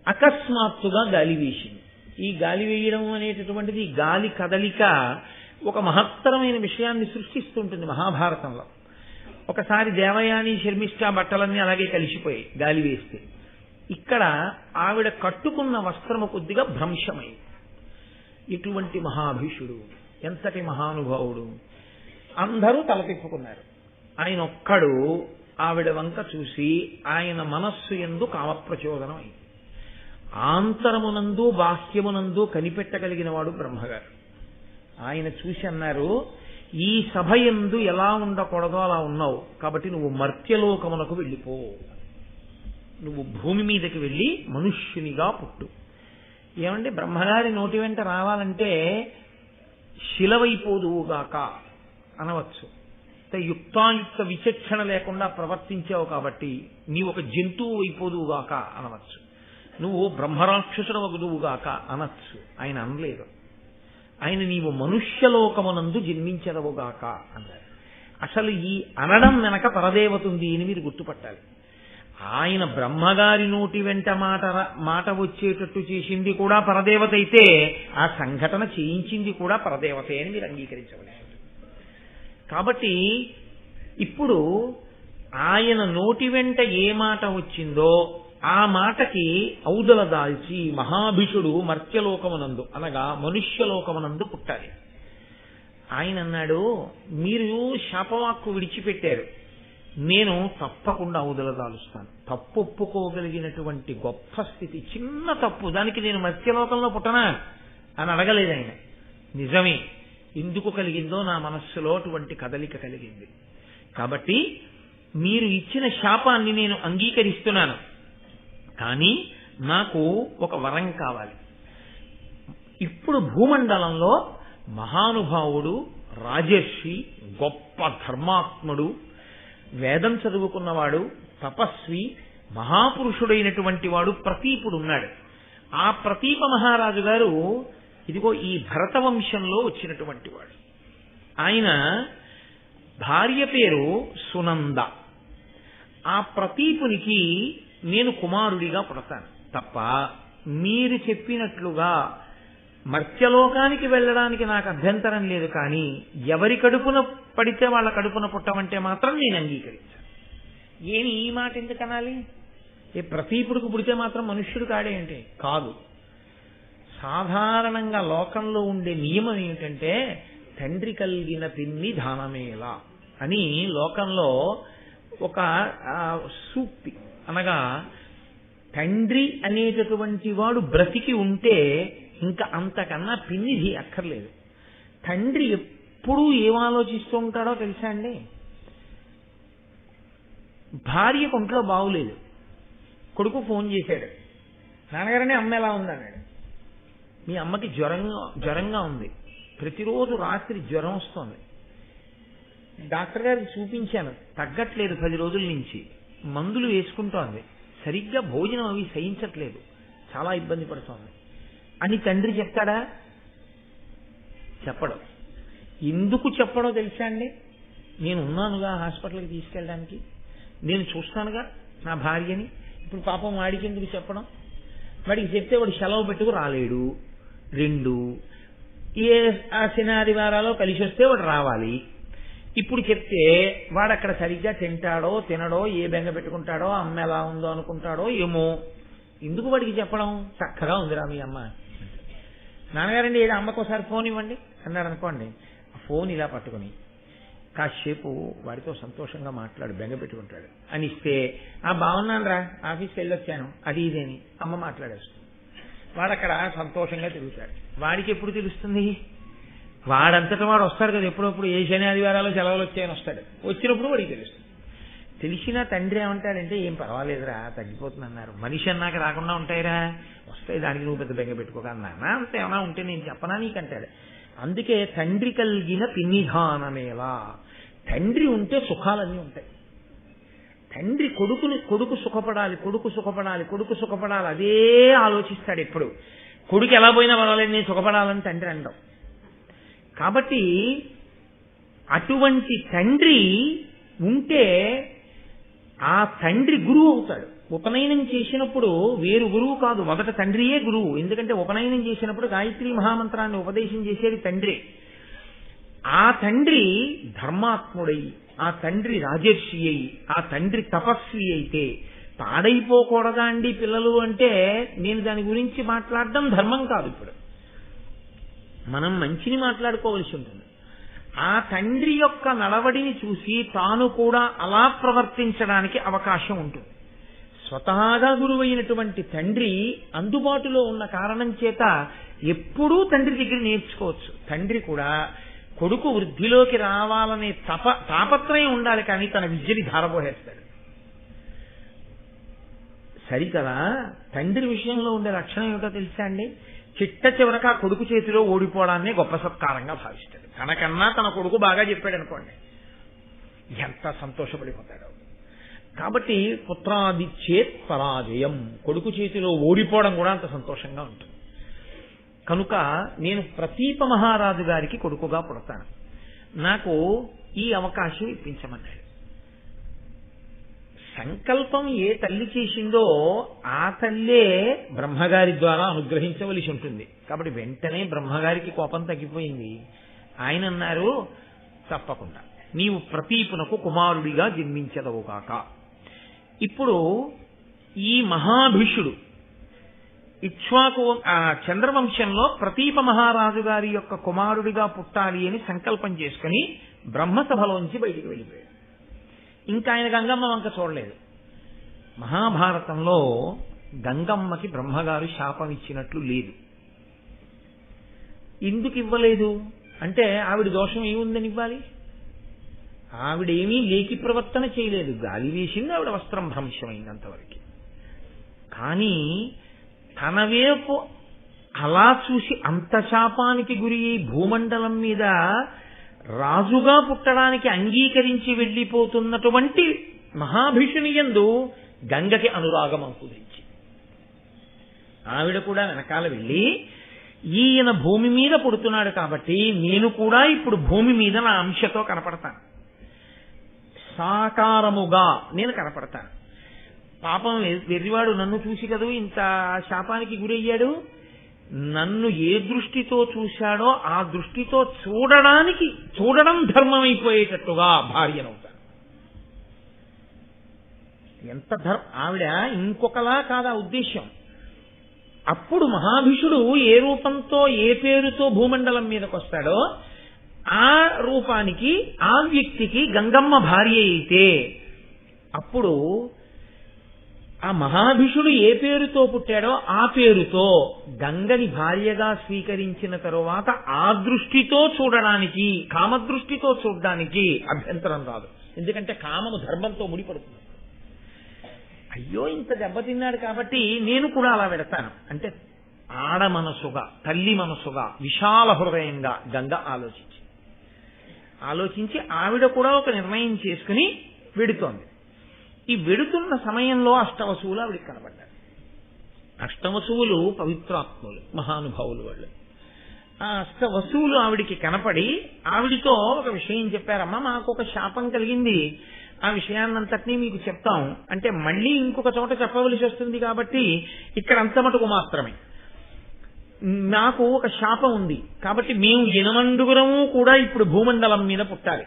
అకస్మాత్తుగా గాలి వేసింది. ఈ గాలి వేయడం అనేటటువంటిది, గాలి కదలిక ఒక మహత్తరమైన విషయాన్ని సృష్టిస్తుంటుంది మహాభారతంలో. ఒకసారి దేవయాని శర్మిష్ఠ బట్టలన్నీ అలాగే కలిసిపోయాయి గాలి వేస్తే. ఇక్కడ ఆవిడ కట్టుకున్న వస్త్రము కొద్దిగా భ్రంశమైంది. ఇటువంటి మహాభీషుడు, ఎంతటి మహానుభావుడు! అందరూ తలతిప్పుకున్నారు. ఆయన ఒక్కడు ఆవిడ వంక చూసి ఆయన మనస్సు యందు కామప్రచోదనం అయింది. ఆంతరమునందు బాహ్యమునందు కనిపెట్టగలిగిన వాడు బ్రహ్మగారు. ఆయన చూసి అన్నారు, ఈ సభ యందు ఎలా ఉండకూడదో అలా ఉన్నావు, కాబట్టి నువ్వు మర్త్యలోకమునకు వెళ్ళిపో, నువ్వు భూమి మీదకి వెళ్ళి మనుష్యునిగా పుట్టు. ఏమంటే బ్రహ్మగారి నోటి వెంట రావాలంటే శిలవైపోదువుగాక అనవచ్చు. యుక్తాయుక్త విచక్షణ లేకుండా ప్రవర్తించావు కాబట్టి నీవు ఒక జంతువు అయిపోదువుగాక అనవచ్చు. నువ్వు బ్రహ్మరాక్షసుడవగుదువుగాక అనొచ్చు. ఆయన అనలేదు. ఆయన నీవు మనుష్యలోకమునందు జన్మించదవుగాక అన్నారు. అసలు ఈ అనడం వెనక పరదేవత ఉంది అని మీరు గుర్తుపట్టాలి. ఆయన బ్రహ్మగారి నోటి వెంట మాట వచ్చేటట్టు చేసింది కూడా పరదేవత అయితే ఆ సంఘటన చేయించింది కూడా పరదేవతే అని మీరు అంగీకరించవలసింది. కాబట్టి ఇప్పుడు ఆయన నోటి వెంట ఏ మాట వచ్చిందో ఆ మాటకి ఔదల దాల్చి మహాభిషుడు మర్త్యలోకమునందు అనగా మనుష్యలోకమునందు పుట్టాలి. ఆయన అన్నాడు, మీరు శాపవాక్కు విడిచిపెట్టారు, నేను తప్పకుండా ఔదల దాలుస్తాను. తప్పు ఒప్పుకోగలిగినటువంటి గొప్ప స్థితి, చిన్న తప్పు, దానికి నేను మర్త్యలోకంలో పుట్టనా అని అడగలేదు ఆయన. నిజమే, ఎందుకు కలిగిందో నా మనస్సులో అటువంటి కదలిక కలిగింది. కాబట్టి మీరు ఇచ్చిన శాపాన్ని నేను అంగీకరిస్తున్నాను, కానీ నాకు ఒక వరం కావాలి. ఇప్పుడు భూమండలంలో మహానుభావుడు, రాజర్షి, గొప్ప ధర్మాత్ముడు, వేదం చదువుకున్నవాడు, తపస్వి, మహాపురుషుడైనటువంటి వాడు ప్రతీపుడు ఉన్నాడు. ఆ ప్రతీప మహారాజు గారు ఇదిగో ఈ భరత వంశంలో వచ్చినటువంటి వాడు. ఆయన భార్య పేరు సునంద. ఆ ప్రతీపునికి నేను కుమారుడిగా పుడతాను తప్ప మీరు చెప్పినట్లుగా మర్త్యలోకానికి వెళ్ళడానికి నాకు అభ్యంతరం లేదు, కానీ ఎవరి కడుపున పడితే వాళ్ళ కడుపున పుట్టమంటే మాత్రం నేను అంగీకరించాను. ఏమి ఈ మాట ఎందుకు అనాలి? ఏ ప్రతీపుడికి పుడితే మాత్రం మనుష్యుడు కాడే అంటే కాదు. సాధారణంగా లోకంలో ఉండే నియమం ఏమిటంటే తండ్రి కలిగిన పిన్ని దానమేలా అని లోకంలో ఒక సూక్తి. అనగా తండ్రి అనేటటువంటి వాడు బ్రతికి ఉంటే ఇంకా అంతకన్నా పిన్నిది అక్కర్లేదు. తండ్రి ఎప్పుడూ ఏం ఆలోచిస్తూ ఉంటాడో తెలుసా అండి? భార్య ఒంట్లో బాగులేదు, కొడుకు ఫోన్ చేశాడు, నాన్నగారనే అమ్మ ఎలా ఉందన్నాడు. మీ అమ్మకి జ్వరంగా ఉంది, ప్రతిరోజు రాత్రి జ్వరం వస్తుంది, డాక్టర్ గారికి చూపించాను, తగ్గట్లేదు, 10 రోజుల నుంచి మందులు వేసుకుంటోంది, సరిగ్గా భోజనం అవి సహించట్లేదు, చాలా ఇబ్బంది పడుతోంది అని తండ్రి చెప్తాడా? చెప్పడు. ఎందుకు చెప్పడో తెలుసా అండి? నేను ఉన్నానుగా హాస్పిటల్కి తీసుకెళ్ళడానికి, నేను చూస్తానుగా నా భార్యని. ఇప్పుడు పాపం వాడికి ఎందుకు చెప్పడం? వాడికి చెప్తే వాడు సెలవు పెట్టుకు రాలేడు. 2 ఏ ఆ శనివారాలో కలిసి వస్తే వాడు రావాలి. ఇప్పుడు చెప్తే వాడు అక్కడ సరిగ్గా తింటాడో తినడో, ఏ బెంగ పెట్టుకుంటాడో, అమ్మ ఎలా ఉందో అనుకుంటాడో ఏమో. ఎందుకు వాడికి చెప్పడం? చక్కగా ఉందిరా మీ అమ్మ. నాన్నగారండి ఏదో అమ్మకోసారి ఫోన్ ఇవ్వండి అన్నాడు అనుకోండి, ఆ ఫోన్ ఇలా పట్టుకుని కాసేపు వాడితో సంతోషంగా మాట్లాడు, బెంగ పెట్టుకుంటాడు అని ఇస్తే, బాగున్నాను రా, ఆఫీస్కి వెళ్ళొచ్చాను, అది ఇదేని అమ్మ మాట్లాడేస్తుంది. వాడు అక్కడ సంతోషంగా తిరుగుతాడు. వాడికి ఎప్పుడు తెలుస్తుంది? వాడంతటా వాడు వస్తాడు కదా, ఎప్పుడప్పుడు ఏ శని ఆదివారాలు సెలవులు వచ్చాయని వస్తాడు. వచ్చినప్పుడు వాడికి తెలుస్తుంది. తెలిసిన తండ్రి ఏమంటాడంటే, ఏం పర్వాలేదురా, తగ్గిపోతుంది అన్నారు. మనిషి అన్నాక రాకుండా ఉంటాయిరా, వస్తాయి, దానికి నువ్వు పెద్ద బెంగ పెట్టుకోక అన్నా, అంత ఏమైనా ఉంటే నేను చెప్పనా నీకంటాడు. అందుకే తండ్రి కలిగిన పిన్నిధానమేలా, తండ్రి ఉంటే సుఖాలన్నీ ఉంటాయి. తండ్రి కొడుకు సుఖపడాలి, కొడుకు సుఖపడాలి, కొడుకు సుఖపడాలి, అదే ఆలోచిస్తాడు ఎప్పుడు. కొడుకు ఎలా పోయినా పర్వాలేదు, నేను సుఖపడాలని తండ్రి అనడం. కాబట్టి అటువంటి తండ్రి ఉంటే ఆ తండ్రి గురువు అవుతాడు. ఉపనయనం చేసినప్పుడు వేరు గురువు కాదు, మొదట తండ్రియే గురువు. ఎందుకంటే ఉపనయనం చేసినప్పుడు గాయత్రి మహామంత్రాన్ని ఉపదేశం చేసేది తండ్రి. ఆ తండ్రి ధర్మాత్ముడై ఆ తండ్రి రాజర్షి అయి ఆ తండ్రి తపస్వి అయితే పాడైపోకూడదా అండి పిల్లలు అంటే నేను దాని గురించి మాట్లాడడం ధర్మం కాదు. ఇప్పుడు మనం మంచిని మాట్లాడుకోవలసి ఉంటుంది. ఆ తండ్రి యొక్క నడవడిని చూసి తాను కూడా అలా ప్రవర్తించడానికి అవకాశం ఉంటుంది. స్వతహాగా గురువైనటువంటి తండ్రి అందుబాటులో ఉన్న కారణం చేత ఎప్పుడూ తండ్రి దగ్గర నేర్చుకోవచ్చు. తండ్రి కూడా కొడుకు వృద్ధిలోకి రావాలనే తాపత్రయం ఉండాలి, కానీ తన విద్యని ధారపోహేస్తాడు. సరికదా తండ్రి విషయంలో ఉండే లక్షణం ఏమిటో తెలుసా అండి? చిట్ట చివరక ఆ కొడుకు చేతిలో ఓడిపోవడాన్ని గొప్ప సత్కారంగా భావిస్తాడు. తనకన్నా తన కొడుకు బాగా చెప్పాడు అనుకోండి, ఎంత సంతోషపడిపోతాడు. కాబట్టి పుత్రాదిచ్చేత్ పరాజయం, కొడుకు చేతిలో ఓడిపోవడం కూడా అంత సంతోషంగా ఉంటుంది. కనుక నేను ప్రతీప మహారాజు గారికి కొడుకుగా పుడతాను, నాకు ఈ అవకాశం ఇప్పించమన్నాడు. సంకల్పం ఏ తల్లి చేసిందో ఆ తల్లే బ్రహ్మగారి ద్వారా అనుగ్రహించవలసి ఉంటుంది. కాబట్టి వెంటనే బ్రహ్మగారికి కోపం తగ్గిపోయింది. ఆయన అన్నారు, తప్పకుండా నీవు ప్రతీపునకు కుమారుడిగా జన్మించదవుగాక. ఇప్పుడు ఈ మహాభిషుడు ఇక్ష్వాకు చంద్రవంశంలో ప్రతీప మహారాజు గారి యొక్క కుమారుడిగా పుట్టాలి అని సంకల్పం చేసుకుని బ్రహ్మసభలోంచి బయటికి వెళ్ళిపోయాడు. ఇంకా ఆయన గంగమ్మ వంక చూడలేదు. మహాభారతంలో గంగమ్మకి బ్రహ్మగారు శాపం ఇచ్చినట్లు లేదు. ఎందుకు ఇవ్వలేదు అంటే ఆవిడ దోషం ఏముందని ఇవ్వాలి? ఆవిడేమీ లేకి ప్రవర్తన చేయలేదు, గాలి వేసింది, ఆవిడ వస్త్రం భ్రంశమైంది అంతవరకు. కానీ తన వైపు అలా చూసి అంత శాపానికి గురి భూమండలం మీద రాజుగా పుట్టడానికి అంగీకరించి వెళ్ళిపోతున్నటువంటి మహాభీషుని యందు గంగకి అనురాగం అంకురించి ఆవిడ కూడా వెనకాల వెళ్ళి, ఈయన భూమి మీద పుడుతున్నాడు కాబట్టి నేను కూడా ఇప్పుడు భూమి మీద నా అంశతో కనపడతాను, సాకారముగా నేను కనపడతాను. పాపం వెర్రివాడు నన్ను చూసి కదూ ఇంత శాపానికి గురయ్యాడు, నన్ను ఏ దృష్టితో చూశాడో ఆ దృష్టితో చూడడం ధర్మమైపోయేటట్టుగా భార్యనవుతాను. ఎంత ఆవిడ ఇంకొకలా కాదా ఉద్దేశ్యం. అప్పుడు మహాభిషుడు ఏ రూపంతో ఏ పేరుతో భూమండలం మీదకి వస్తాడో ఆ రూపానికి ఆ వ్యక్తికి గంగమ్మ భార్య అయితే అప్పుడు ఆ మహాభిషుడు ఏ పేరుతో పుట్టాడో ఆ పేరుతో గంగని భార్యగా స్వీకరించిన తరువాత ఆ దృష్టితో చూడడానికి, కామదృష్టితో చూడడానికి అభ్యంతరం రాదు. ఎందుకంటే కామము ధర్మంతో ముడిపడుతుంది. అయ్యో ఇంత దెబ్బతిన్నాడు కాబట్టి నేను కూడా అలా పెడతాను అంటే ఆడ మనసుగా, తల్లి మనసుగా, విశాల హృదయంగా గంగ ఆలోచించి ఆవిడ కూడా ఒక నిర్ణయం చేసుకుని వెడుతోంది. ఈ వెడుతున్న సమయంలో అష్టవసువులు ఆవిడికి కనబడ్డారు. అష్టవసువులు పవిత్రాత్ములు, మహానుభావులు వాళ్ళు. ఆ అష్టవసువులు ఆవిడికి కనపడి ఆవిడితో ఒక విషయం చెప్పారమ్మా, మాకు ఒక శాపం కలిగింది, ఆ విషయాన్నంతటినీ మీకు చెప్తాం అంటే మళ్ళీ ఇంకొక చోట చెప్పవలసి వస్తుంది కాబట్టి ఇక్కడ అంత మటుకు మాత్రమే. నాకు ఒక శాపం ఉంది కాబట్టి మేము 8 కూడా ఇప్పుడు భూమండలం మీద పుట్టాలి.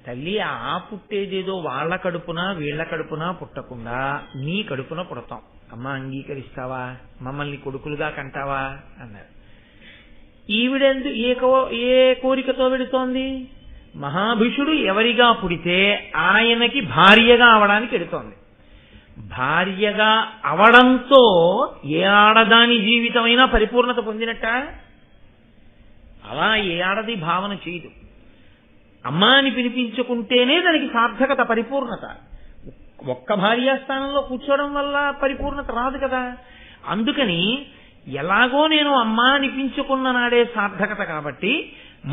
తల్లి ఆ పుట్టేదేదో వాళ్ళ కడుపున వీళ్ల కడుపున పుట్టకుండా నీ కడుపున పుడతాం, అమ్మ అంగీకరిస్తావా, మమ్మల్ని కొడుకులుగా కంటావా అన్నారు. ఈవిడెందు ఏ కోరికతో వెడుతోంది? మహాభిషుడు ఎవరిగా పుడితే ఆయనకి భార్యగా అవడానికి ఎడుతోంది. భార్యగా అవడంతో ఏ ఆడదాని జీవితమైనా పరిపూర్ణత పొందినట్ట? అలా ఏ ఆడది భావన చేయదు. అమ్మ అని పిలిపించుకుంటేనే దానికి సార్థకత, పరిపూర్ణత. ఒక్క భార్యాస్థానంలో కూర్చోవడం వల్ల పరిపూర్ణత రాదు కదా. అందుకని ఎలాగో నేను అమ్మ అనిపించుకున్న నాడే సార్థకత కాబట్టి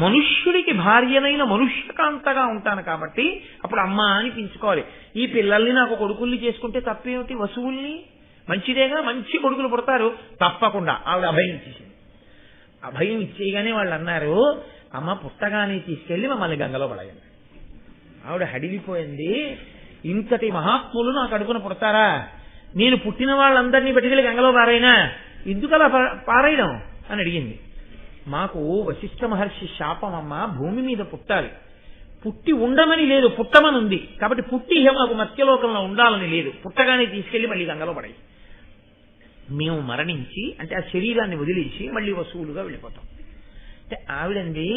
మనుష్యుడికి భార్యనైన మనుష్యకాంతగా ఉంటాను కాబట్టి అప్పుడు అమ్మ అనిపించుకోవాలి. ఈ పిల్లల్ని నాకు కొడుకుల్ని చేసుకుంటే తప్పేమిటి? వసువుల్ని మంచిదేగా, మంచి కొడుకులు పుడతారు. తప్పకుండా ఆవిడ అభయం ఇచ్చేసింది. అభయం ఇచ్చేయగానే వాళ్ళు అన్నారు, అమ్మ పుట్టగానే తీసుకెళ్లి మమ్మల్ని గంగలో పడేయండి. ఆవిడ హడిలిపోయింది. ఇంతటి మహాత్ములు నాకు అడుగున పుడతారా? నేను పుట్టిన వాళ్ళందరినీ పట్టుకెళ్ళి గంగలో పారైనా ఎందుకలా పారేయడం అని అడిగింది. మాకు వశిష్ఠ మహర్షి శాపం అమ్మ, భూమి మీద పుట్టాలి, పుట్టి ఉండమని లేదు, పుట్టమని ఉంది. కాబట్టి పుట్టి మాకు మత్స్యలోకంలో ఉండాలని లేదు, పుట్టగానే తీసుకెళ్లి మళ్ళీ గంగలో పడాయి. మేము మరణించి అంటే ఆ శరీరాన్ని వదిలేసి మళ్ళీ వసువులుగా వెళ్ళిపోతాం. అంటే ఆవిడండి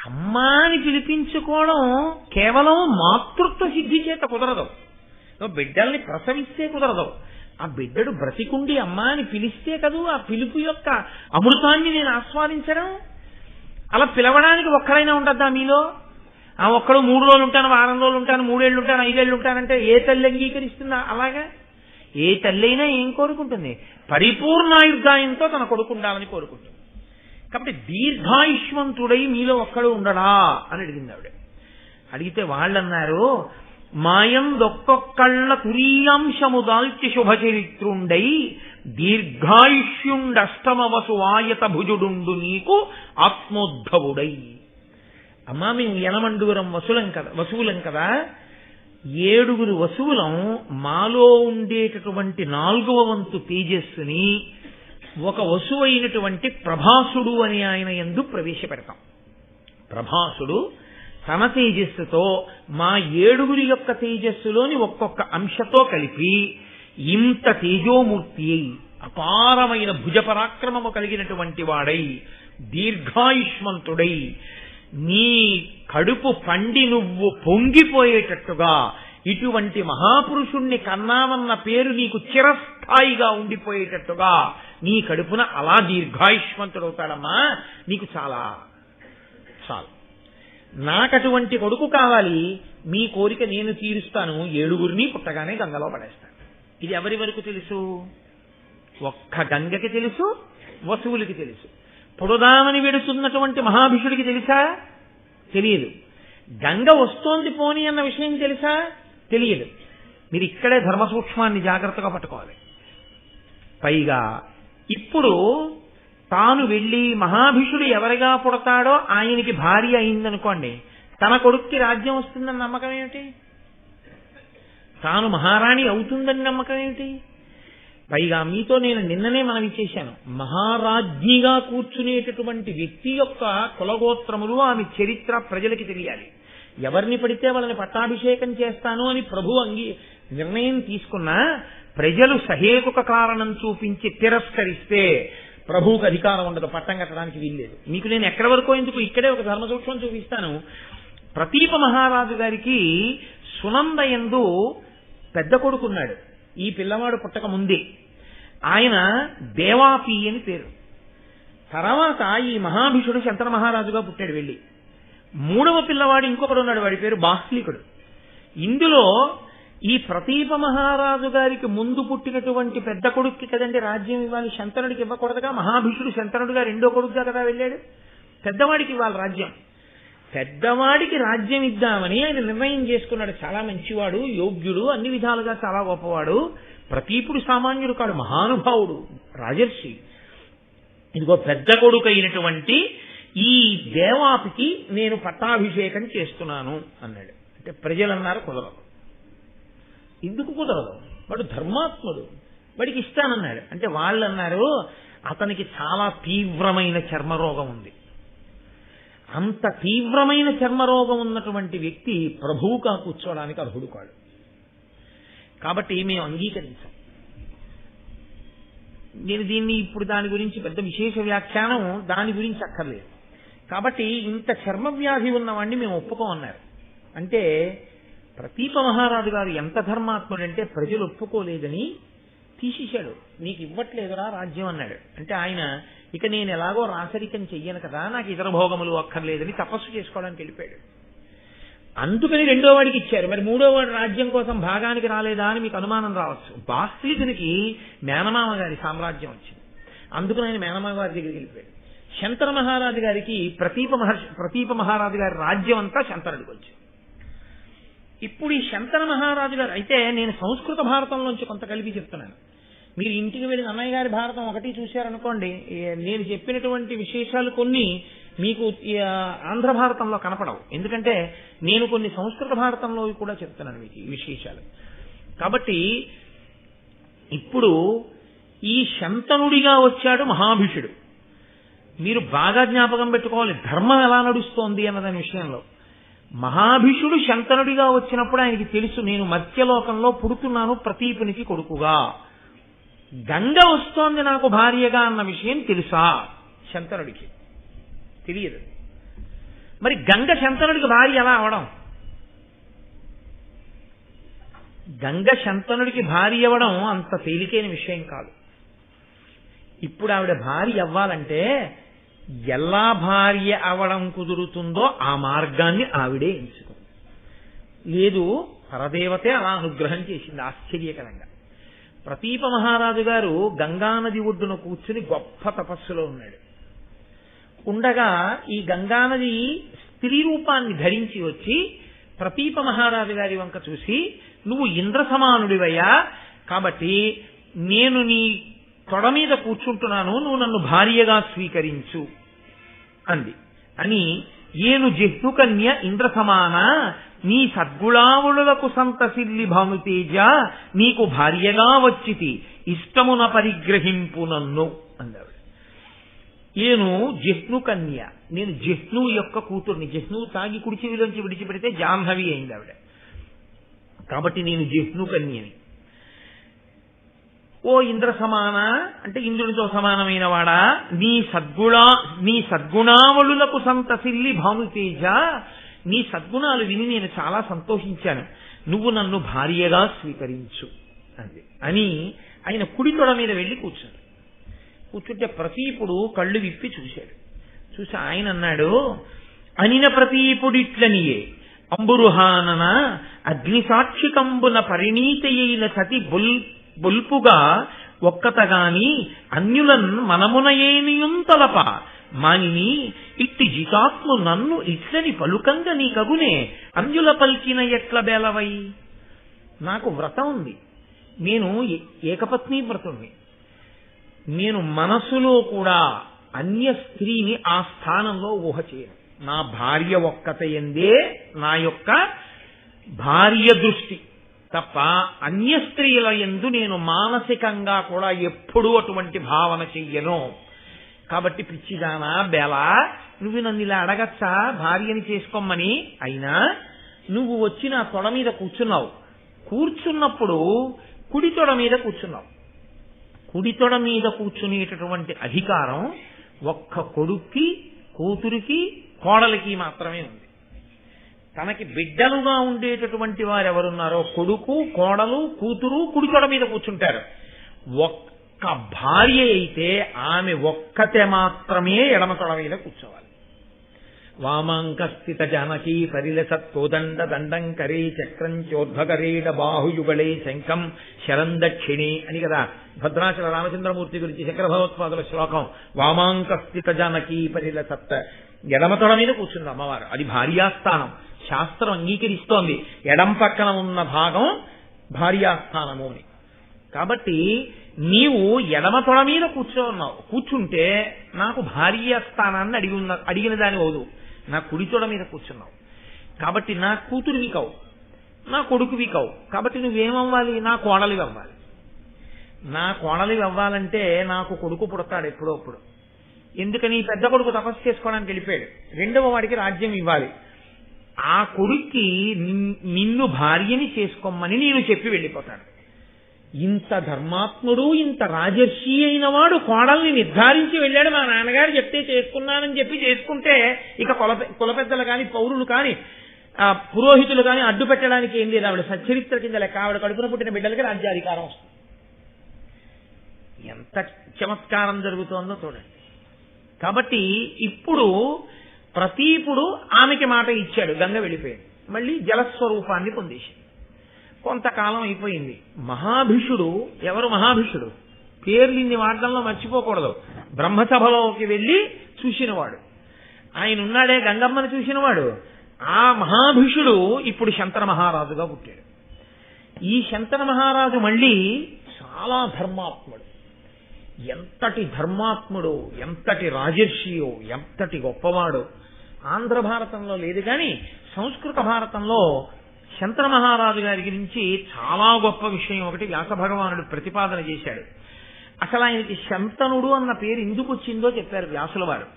అమ్మాని పిలిపించుకోవడం కేవలం మాతృత్వ సిద్ధి చేత కుదరదు. బిడ్డల్ని ప్రసవిస్తే కుదరదు. ఆ బిడ్డడు బ్రతికుండి అమ్మాని పిలిస్తే కదూ ఆ పిలుపు యొక్క అమృతాన్ని నేను ఆస్వాదించడం. అలా పిలవడానికి ఒక్కడైనా ఉంటుందా మీలో? ఆ ఒక్కడు 3 రోజులు ఉంటాను, వారం రోజులు ఉంటాను, 3 ఏళ్ళు ఉంటాను, 5 ఏళ్ళు ఉంటానంటే ఏ తల్లి అంగీకరిస్తుందా? అలాగా ఏ తల్లి అయినా ఏం కోరుకుంటుంది? పరిపూర్ణాయుర్దాయంతో తన కొడుకు ఉండాలని కోరుకుంటుంది. కాబట్టి దీర్ఘాయుష్మంతుడై మీలో ఒక్కడు ఉండడా అని అడిగింది ఆవిడ. అడిగితే వాళ్ళన్నారు, మాయందొక్కొక్కళ్ళ తురీయాంశము దాల్చి శుభచరిత్రుండై దీర్ఘాయుష్యుండష్టమవసు ఆయత భుజుడుండు నీకు ఆత్మోద్భవుడై. అమ్మా మేము యనమండూరం వసువులం కదా, 7 వసువులం మాలో ఉండేటటువంటి 4వ వంతు తేజస్సుని ఒక వసువు అయినటువంటి ప్రభాసుడు అని ఆయన యందు ప్రవేశపెడతాం. ప్రభాసుడు తన తేజస్సుతో మా 7 యొక్క తేజస్సులోని ఒక్కొక్క అంశతో కలిపి ఇంత తేజోమూర్తి అయి అపారమైన భుజపరాక్రమము కలిగినటువంటి వాడై దీర్ఘాయుష్మంతుడై నీ కడుపు పండి నువ్వు పొంగిపోయేటట్టుగా ఇటువంటి మహాపురుషుణ్ణి కన్నామన్న పేరు నీకు చిరస్థాయిగా ఉండిపోయేటట్టుగా నీ కడుపున అలా దీర్ఘాయుష్మంతుడవుతాడమ్మా. నీకు చాలా చాలు. నాకటువంటి కొడుకు కావాలి, మీ కోరిక నేను తీరుస్తాను, 7 పుట్టగానే గంగలో పడేస్తాను. ఇది ఎవరి వరకు తెలుసు? ఒక్క గంగకి తెలుసు, వసువులకి తెలుసు. పొడుదామని వెడుతున్నటువంటి మహాభిషుడికి తెలుసా? తెలియదు. గంగ వస్తోంది పోని అన్న విషయం తెలుసా? తెలియదు. మీరు ఇక్కడే ధర్మ సూక్ష్మాన్ని జాగ్రత్తగా పట్టుకోవాలి. పైగా ఇప్పుడు తాను వెళ్ళి మహాభిషుడు ఎవరిగా పుడతాడో ఆయనకి భార్య అయిందనుకోండి, తన కొడుక్కి రాజ్యం వస్తుందని నమ్మకం ఏమిటి? తాను మహారాణి అవుతుందని నమ్మకం ఏమిటి? పైగా మీతో నేను నిన్ననే మనవి చేశాను, మహారాజ్ఞిగా కూర్చునేటటువంటి వ్యక్తి యొక్క కులగోత్రములు ఆమె చరిత్ర ప్రజలకి తెలియాలి. ఎవరిని పడితే వాళ్ళని పట్టాభిషేకం చేస్తాను అని ప్రభు నిర్ణయం తీసుకున్నా ప్రజలు సహేతుక కారణం చూపించి తిరస్కరిస్తే ప్రభువుకి అధికారం ఉండదు, పట్టం కట్టడానికి వీల్లేదు. మీకు నేను ఎక్కడి వరకు ఎందుకు ఇక్కడే ఒక ధర్మ సూక్ష్మం చూపిస్తాను. ప్రతీప మహారాజు గారికి సునందయందు పెద్ద కొడుకున్నాడు. ఈ పిల్లవాడు పుట్టక ముందే ఆయన దేవాపి అని పేరు. తర్వాత ఈ మహాభిషుడు శంతన మహారాజుగా పుట్టాడు వెళ్ళి. 3వ పిల్లవాడు ఇంకొకడు ఉన్నాడు, వాడి పేరు బాహ్లికుడు. ఇందులో ఈ ప్రతీప మహారాజు గారికి ముందు పుట్టినటువంటి పెద్ద కొడుక్కి కదండి రాజ్యం ఇవ్వాలి, శంతనుడికి ఇవ్వకూడదుగా. మహాభిషుడు శంతనుడిగా 2వ కొడుకుగా కదా వెళ్ళాడు. పెద్దవాడికి ఇవ్వాలి రాజ్యం. పెద్దవాడికి రాజ్యం ఇద్దామని ఆయన నిర్ణయం చేసుకున్నాడు. చాలా మంచివాడు, యోగ్యుడు, అన్ని విధాలుగా చాలా గొప్పవాడు. ప్రతీపుడు సామాన్యుడు కాడు, మహానుభావుడు, రాజర్షి. ఇదిగో పెద్ద కొడుకు అయినటువంటి ఈ దేవాపికి నేను పట్టాభిషేకం చేస్తున్నాను అన్నాడు. అంటే ప్రజలన్నారు కుదరదు. ఎందుకు కుదరదు? వాడు ధర్మాత్ముడు, వాడికి ఇస్తానన్నాడు. అంటే వాళ్ళు అన్నారు అతనికి చాలా తీవ్రమైన చర్మరోగం ఉంది. అంత తీవ్రమైన చర్మరోగం ఉన్నటువంటి వ్యక్తి ప్రభువుగా కూర్చోవడానికి అర్హుడు కాడు. కాబట్టి మేము అంగీకరించాం. నేను దీన్ని ఇప్పుడు దాని గురించి పెద్ద విశేష వ్యాఖ్యానం దాని గురించి అక్కర్లేదు. కాబట్టి ఇంత చర్మ వ్యాధి ఉన్నవాడిని మేము ఒప్పుకోమన్నారు. అంటే ప్రతీప మహారాజు గారు ఎంత ధర్మాత్ముడంటే ప్రజలు ఒప్పుకోలేదని తీసేశాడు. నీకు ఇవ్వట్లేదురా రాజ్యం అన్నాడు. అంటే ఆయన ఇక నేను ఎలాగో రాసరికం చెయ్యను కదా, నాకు ఇతర భోగములు అక్కర్లేదని తపస్సు చేసుకోవడానికి వెళ్ళిపోయాడు. అందుకని 2వ వాడికి ఇచ్చారు. మరి 3వ వాడు రాజ్యం కోసం భాగానికి రాలేదా అని మీకు అనుమానం రావచ్చు. బాహ్లికునికి మేనమామ గారి సామ్రాజ్యం వచ్చింది, అందుకని ఆయన మేనమామ గారి దగ్గరికి వెళ్ళిపోయాడు. శంతన మహారాజు గారికి ప్రతీప మహారాజు గారి రాజ్యం అంతా శంతనుడికి వచ్చింది. ఇప్పుడు ఈ శంతన మహారాజు గారు అయితే నేను సంస్కృత భారతంలోంచి కొంత కలిపి చెప్తున్నాను. మీరు ఇంటికి వెళ్ళి అన్నయ్య గారి భారతం ఒకటి చూశారనుకోండి, నేను చెప్పినటువంటి విశేషాలు కొన్ని మీకు ఆంధ్ర భారతంలో కనపడవు. ఎందుకంటే నేను కొన్ని సంస్కృత భారతంలో కూడా చెప్తున్నాను మీకు ఈ విశేషాలు. కాబట్టి ఇప్పుడు ఈ శంతనుడిగా వచ్చాడు మహాభిషుడు. మీరు బాగా జ్ఞాపకం పెట్టుకోవాలి ధర్మం ఎలా నడుస్తోంది అన్నదాని విషయంలో. మహాభిషుడు శంతనుడిగా వచ్చినప్పుడు ఆయనకి తెలుసు నేను మత్స్యలోకంలో పుడుతున్నాను ప్రతీపునికి కొడుకుగా. గంగ వస్తోంది నాకు భార్యగా అన్న విషయం తెలుసా శంతనుడికి? తెలియదు. మరి గంగ శంతనుడికి భార్య ఎలా అవడం? గంగ శంతనుడికి భార్య అవ్వడం అంత తేలికైన విషయం కాదు. ఇప్పుడు ఆవిడ భార్య అవ్వాలంటే ఎలా భార్య అవడం కుదురుతుందో ఆ మార్గాన్ని ఆవిడే ఎంచుకుంది. లేదు, పరదేవతే అలా అనుగ్రహం చేసింది ఆశ్చర్యకరంగా. ప్రతీప మహారాజు గారు గంగానది ఒడ్డున కూర్చుని గొప్ప తపస్సులో ఉన్నాడు. ఉండగా ఈ గంగానది స్త్రీ రూపాన్ని ధరించి వచ్చి ప్రతీప మహారాజు గారి వంక చూసి, నువ్వు ఇంద్ర సమానుడివయ్యా, కాబట్టి నేను నీ తొడ మీద కూర్చుంటున్నాను, నువ్వు నన్ను భార్యగా స్వీకరించు అంది. అని ఏను జహ్నుకన్య ఇంద్ర సమాన నీ సద్గుళావులకు సంతసిల్లి భానుతేజ నీకు భార్యగా వచ్చితి ఇష్టమున పరిగ్రహింపు నన్ను అందావిడ. ఏను జహ్నుకన్య, నేను జహ్ను యొక్క కూతుర్ని. జహ్నువు తాగి కుడిచివిలోంచి విడిచిపెడితే జాహ్నవి అయింది ఆవిడ. కాబట్టి నేను జహ్నుకన్యని. ఓ ఇంద్ర సమాన అంటే ఇంద్రునితో సమానమైన వాడా, నీ సద్గుణావళులకు సంతసిల్లి భానుతేజ, నీ సద్గుణాలు విని నేను చాలా సంతోషించాను, నువ్వు నన్ను భార్యగా స్వీకరించు అంది. అని ఆయన కుడి తొడ మీద వెళ్లి కూర్చుంటే ప్రతీపుడు కళ్ళు విప్పి చూశాడు. చూసి ఆయన అన్నాడు, అనిన ప్రతీపుడిట్లనియే అంబురుహానన అగ్నిసాక్షికంబున పరిణీతయైన సతి బొల్పుగా ఒక్కతగాని అన్యులన్ మనమునయేనియుంతలప మానిని ఇట్టి జితాత్ము నన్ను ఇట్లని పలుకంగ నీ కగునే అన్యుల పల్కిన ఎట్ల బేలవై. నాకు వ్రతం ఉంది, నేను ఏకపత్ని వ్రతుణ్ణి. నేను మనసులో కూడా అన్య స్త్రీని ఆ స్థానంలో ఊహ చేయను. నా భార్య ఒక్కతయందే నా యొక్క భార్య దృష్టి తప్ప అన్య స్త్రీల యందు నేను మానసికంగా కూడా ఎప్పుడూ అటువంటి భావన చెయ్యను. కాబట్టి పిచ్చిదానా బెలా, నువ్వు నన్ను ఇలా అడగచ్చా భార్యని చేసుకోమని? అయినా నువ్వు వచ్చి నా తొడ మీద కూర్చున్నావు. కూర్చున్నప్పుడు కుడి తొడ మీద కూర్చున్నావు. కుడి తొడ మీద కూర్చునేటటువంటి అధికారం ఒక్క కొడుక్కి, కూతురికి, కోడలికి మాత్రమే ఉంది. తనకి బిడ్డలుగా ఉండేటటువంటి వారు ఎవరున్నారో కొడుకు, కోడలు, కూతురు కుడి తొడ మీద కూర్చుంటారు. ఒక్క భార్య అయితే ఆమె ఒక్కతే మాత్రమే ఎడమ తొడ మీద కూర్చోవాలి. వామాంకస్థిత జానకీ పరిలసత్ కోదండ దండం కరే చక్రం చోర్ధకరేణ బాహుయుగళే శంఖం శరం దక్షిణే అని కదా భద్రాచల రామచంద్రమూర్తి గురించి శంకర భగవత్పాదుల శ్లోకం. వామాంకస్థిత జానకీ పరిలసత్, ఎడమ తొడ మీద కూర్చుంది అమ్మవారు. అది భార్యాస్థానం, శాస్త్రం అంగీకరిస్తోంది. ఎడం పక్కన ఉన్న భాగం భార్యాస్థానము అని. కాబట్టి నీవు ఎడమ తొడ మీద కూర్చుంటే నాకు భార్యాస్థానాన్ని అడిగిన దాని అవదు. నా కుడి తొడ మీద కూర్చున్నావు కాబట్టి నా కూతురివి కావు, నా కొడుకువి కావు. కాబట్టి నువ్వేమవ్వాలి? నా కోడలివి అవ్వాలి. నా కోడలివి అవ్వాలంటే నాకు కొడుకు పుడతాడు ఎప్పుడో అప్పుడు. ఎందుకని? పెద్ద కొడుకు తపస్సు చేసుకోవడానికి వెళ్ళిపోయాడు, రెండవ వాడికి రాజ్యం ఇవ్వాలి. ఆ కొడుక్కి నిన్ను భార్యని చేసుకోమని నేను చెప్పి వెళ్ళిపోతాను. ఇంత ధర్మాత్ముడు, ఇంత రాజర్షి అయిన వాడు కోడల్ని నిర్ధారించి వెళ్ళాడు. మా నాన్నగారు చెప్తే చేసుకున్నానని చెప్పి చేసుకుంటే ఇక కుల పెద్దలు కాని, పౌరులు కాని, పురోహితులు కాని అడ్డు పెట్టడానికి ఏం లేదు. ఆవిడ సచ్చరిత్ర కింద లెక్క. ఆవిడ కడుపున పుట్టిన బిడ్డలకి రాజ్యాధికారం వస్తుంది. ఎంత చమత్కారం జరుగుతోందో చూడండి. కాబట్టి ఇప్పుడు ప్రతీపుడు ఆమెకి మాట ఇచ్చాడు, గంగ వెళ్ళిపోయింది. మళ్ళీ జలస్వరూపాన్ని పొందేసింది. కొంతకాలం అయిపోయింది. మహాభిషుడు, ఎవరు మహాభిషుడు? పేర్లు ఇన్ని వాడడంలో మర్చిపోకూడదు. బ్రహ్మసభలోకి వెళ్ళి చూసినవాడు ఆయన ఉన్నాడే, గంగమ్మని చూసినవాడు. ఆ మహాభిషుడు ఇప్పుడు శంతన మహారాజుగా పుట్టాడు. ఈ శంతన మహారాజు మళ్ళీ చాలా ధర్మాత్ముడు. ఎంతటి ధర్మాత్ముడు, ఎంతటి రాజర్షియో, ఎంతటి గొప్పవాడు. ఆంధ్ర భారతంలో లేదు కానీ సంస్కృత భారతంలో శంతన మహారాజు గారి గురించి చాలా గొప్ప విషయం ఒకటి వ్యాస భగవానుడు ప్రతిపాదన చేశాడు. అసలు ఆయనకి శంతనుడు అన్న పేరు ఎందుకు వచ్చిందో చెప్పారు వ్యాసుల వారు.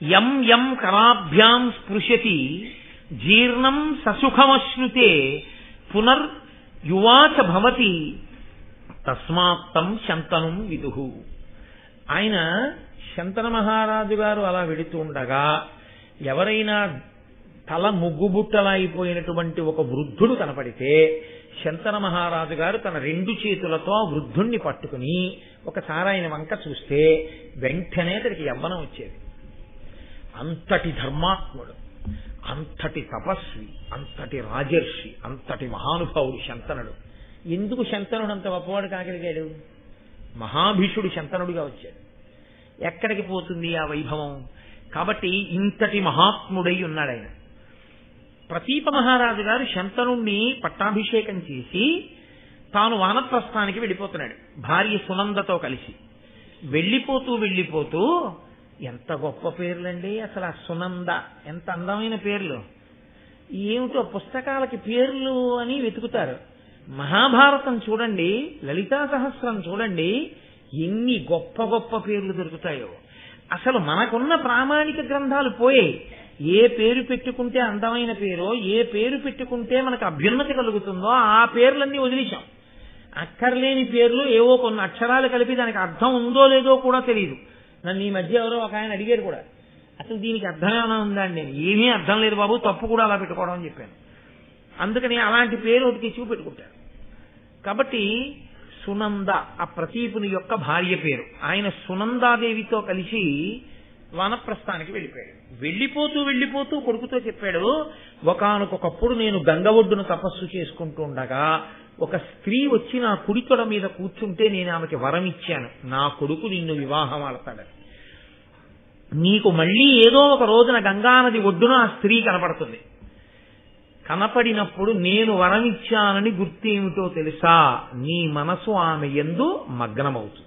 యం యం కరాభ్యాం స్పృశతి జీర్ణం ససుఖమశ్నుతే పునర్ యువాచ భవతి తస్మాత్తం శంతనం విదుహు. ఆయన శంతన మహారాజు గారు అలా వెడుతూ ఉండగా ఎవరైనా తల ముగ్గుబుట్టలా అయిపోయినటువంటి ఒక వృద్ధుడు కనపడితే శంతన మహారాజు గారు తన 2 చేతులతో వృద్ధుణ్ణి పట్టుకుని ఒకసారి ఆయన వంక చూస్తే వెంటనే అతడికి యవ్వనం వచ్చేది. అంతటి ధర్మాత్ముడు, అంతటి తపస్వి, అంతటి రాజర్షి, అంతటి మహానుభావుడు శంతనుడు. ఎందుకు శంతనుడు అంత గొప్పవాడు కాగలిగాడు? మహాభీషుడు శంతనుడిగా వచ్చాడు. ఎక్కడికి పోతుంది ఆ వైభవం? కాబట్టి ఇంతటి మహాత్ముడై ఉన్నాడు ఆయన. ప్రతీప మహారాజు గారు శంతనుణ్ణి పట్టాభిషేకం చేసి తాను వానప్రస్థానికి వెళ్ళిపోతున్నాడు భార్య సునందతో కలిసి. వెళ్ళిపోతూ ఎంత గొప్ప పేర్లండి అసలు. ఆ సునంద ఎంత అందమైన పేర్లు. ఏమిటో పుస్తకాలకి పేర్లు అని వెతుకుతారు. మహాభారతం చూడండి, లలితా సహస్రం చూడండి, ఎన్ని గొప్ప గొప్ప పేర్లు దొరుకుతాయో. అసలు మనకున్న ప్రామాణిక గ్రంథాలు పోయాయి. ఏ పేరు పెట్టుకుంటే అందమైన పేరో, ఏ పేరు పెట్టుకుంటే మనకు అభ్యున్నతి కలుగుతుందో ఆ పేర్లన్నీ వదిలేశాం. అక్కర్లేని పేర్లు ఏవో కొన్ని అక్షరాలు కలిపి దానికి అర్థం ఉందో లేదో కూడా తెలియదు. నన్ను ఈ మధ్య ఎవరో ఒక ఆయన అడిగారు కూడా, అసలు దీనికి అర్థం ఏమైనా ఉందా అండి? నేను ఏమీ అర్థం లేదు బాబు, తప్పు కూడా అలా పెట్టుకోవడం అని చెప్పాను. అందుకని అలాంటి పేరు ఒకటి తెచ్చి పెట్టుకుంటారు. కాబట్టి సునంద ఆ ప్రతీపుని యొక్క భార్య పేరు. ఆయన సునందాదేవితో కలిసి వానప్రస్థానికి వెళ్ళిపోయాడు. వెళ్ళిపోతూ కొడుకుతో చెప్పాడు, ఒకానొకప్పుడు నేను గంగ ఒడ్డున తపస్సు చేసుకుంటూ ఉండగా ఒక స్త్రీ వచ్చి నా కుడి తొడ మీద కూర్చుంటే నేను ఆమెకి వరం ఇచ్చాను, నా కొడుకు నిన్ను వివాహం ఆడతాడని. నీకు మళ్ళీ ఏదో ఒక రోజున గంగానది ఒడ్డున ఆ స్త్రీ కనపడుతుంది. కనపడినప్పుడు నేను వరం ఇచ్చానని గుర్తేమిటో తెలుసా? నీ మనసు ఆమె యందు మగ్నమవుతుంది.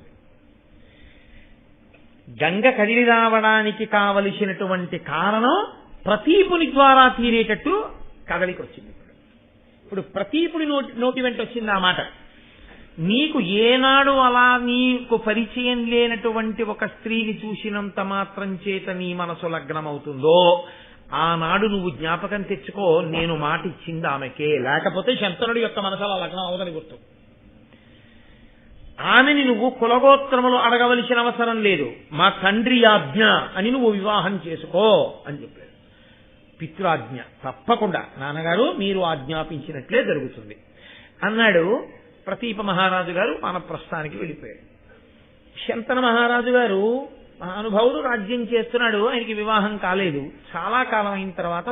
గంగ కదిలి రావడానికి కావలసినటువంటి కారణం ప్రతీపుని ద్వారా తీరేటట్టు కదలికి వచ్చింది. ఇప్పుడు ప్రతీపుడి నోటి వెంట వచ్చింది ఆ మాట. నీకు ఏనాడు అలా నీకు పరిచయం లేనటువంటి ఒక స్త్రీని చూసినంత మాత్రం చేత నీ మనసు లగ్నమవుతుందో ఆనాడు నువ్వు జ్ఞాపకం తెచ్చుకో, నేను మాట ఇచ్చింది ఆమెకే, లేకపోతే శంతనుడి యొక్క మనసు అలా లగ్నం అవదని గుర్తు. ఆమెని నువ్వు కులగోత్రములు అడగవలసిన అవసరం లేదు, మా తండ్రి ఆజ్ఞ అని నువ్వు వివాహం చేసుకో అని చెప్పాడు. పితృాజ్ఞ తప్పకుండా నాన్నగారు మీరు ఆజ్ఞాపించినట్లే జరుగుతుంది అన్నాడు. ప్రతీప మహారాజు గారు వానప్రస్థానికి వెళ్ళిపోయాడు. శంతన మహారాజు గారు మహానుభావుడు రాజ్యం చేస్తున్నాడు, ఆయనకి వివాహం కాలేదు. చాలా కాలం అయిన తర్వాత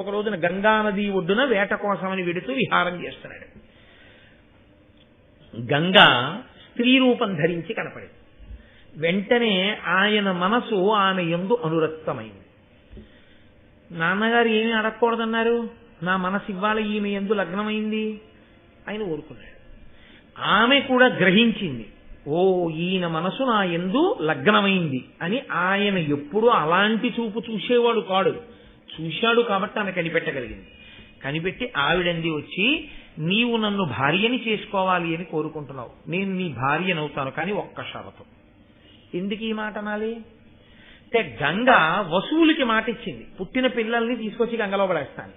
ఒక రోజున గంగానది ఒడ్డున వేట కోసమని వెడుతూ విహారం చేస్తున్నాడు. గంగా స్త్రీ రూపం ధరించి కనపడింది. వెంటనే ఆయన మనసు ఆమె యందు అనురక్తమైంది. నాన్నగారు ఏమీ అడగకూడదన్నారు, నా మనసు ఇవ్వాలి ఈమె యందు లగ్నమైంది. ఆయన ఊరుకున్నాడు. ఆమె కూడా గ్రహించింది, ఓ ఈయన మనసు నా యందు లగ్నమైంది అని. ఆయన ఎప్పుడూ అలాంటి చూపు చూసేవాడు కాడు, చూశాడు కాబట్టి ఆమె కనిపెట్టగలిగింది. కనిపెట్టి ఆవిడంది వచ్చి, నీవు నన్ను భార్యని చేసుకోవాలి అని కోరుకుంటున్నావు, నేను నీ భార్యనవుతాను, కానీ ఒక్క షరతు. ఎందుకు ఈ మాట అనాలి అంటే, గంగ వసువులకి మాట ఇచ్చింది, పుట్టిన పిల్లల్ని తీసుకొచ్చి గంగలో పడేస్తాను.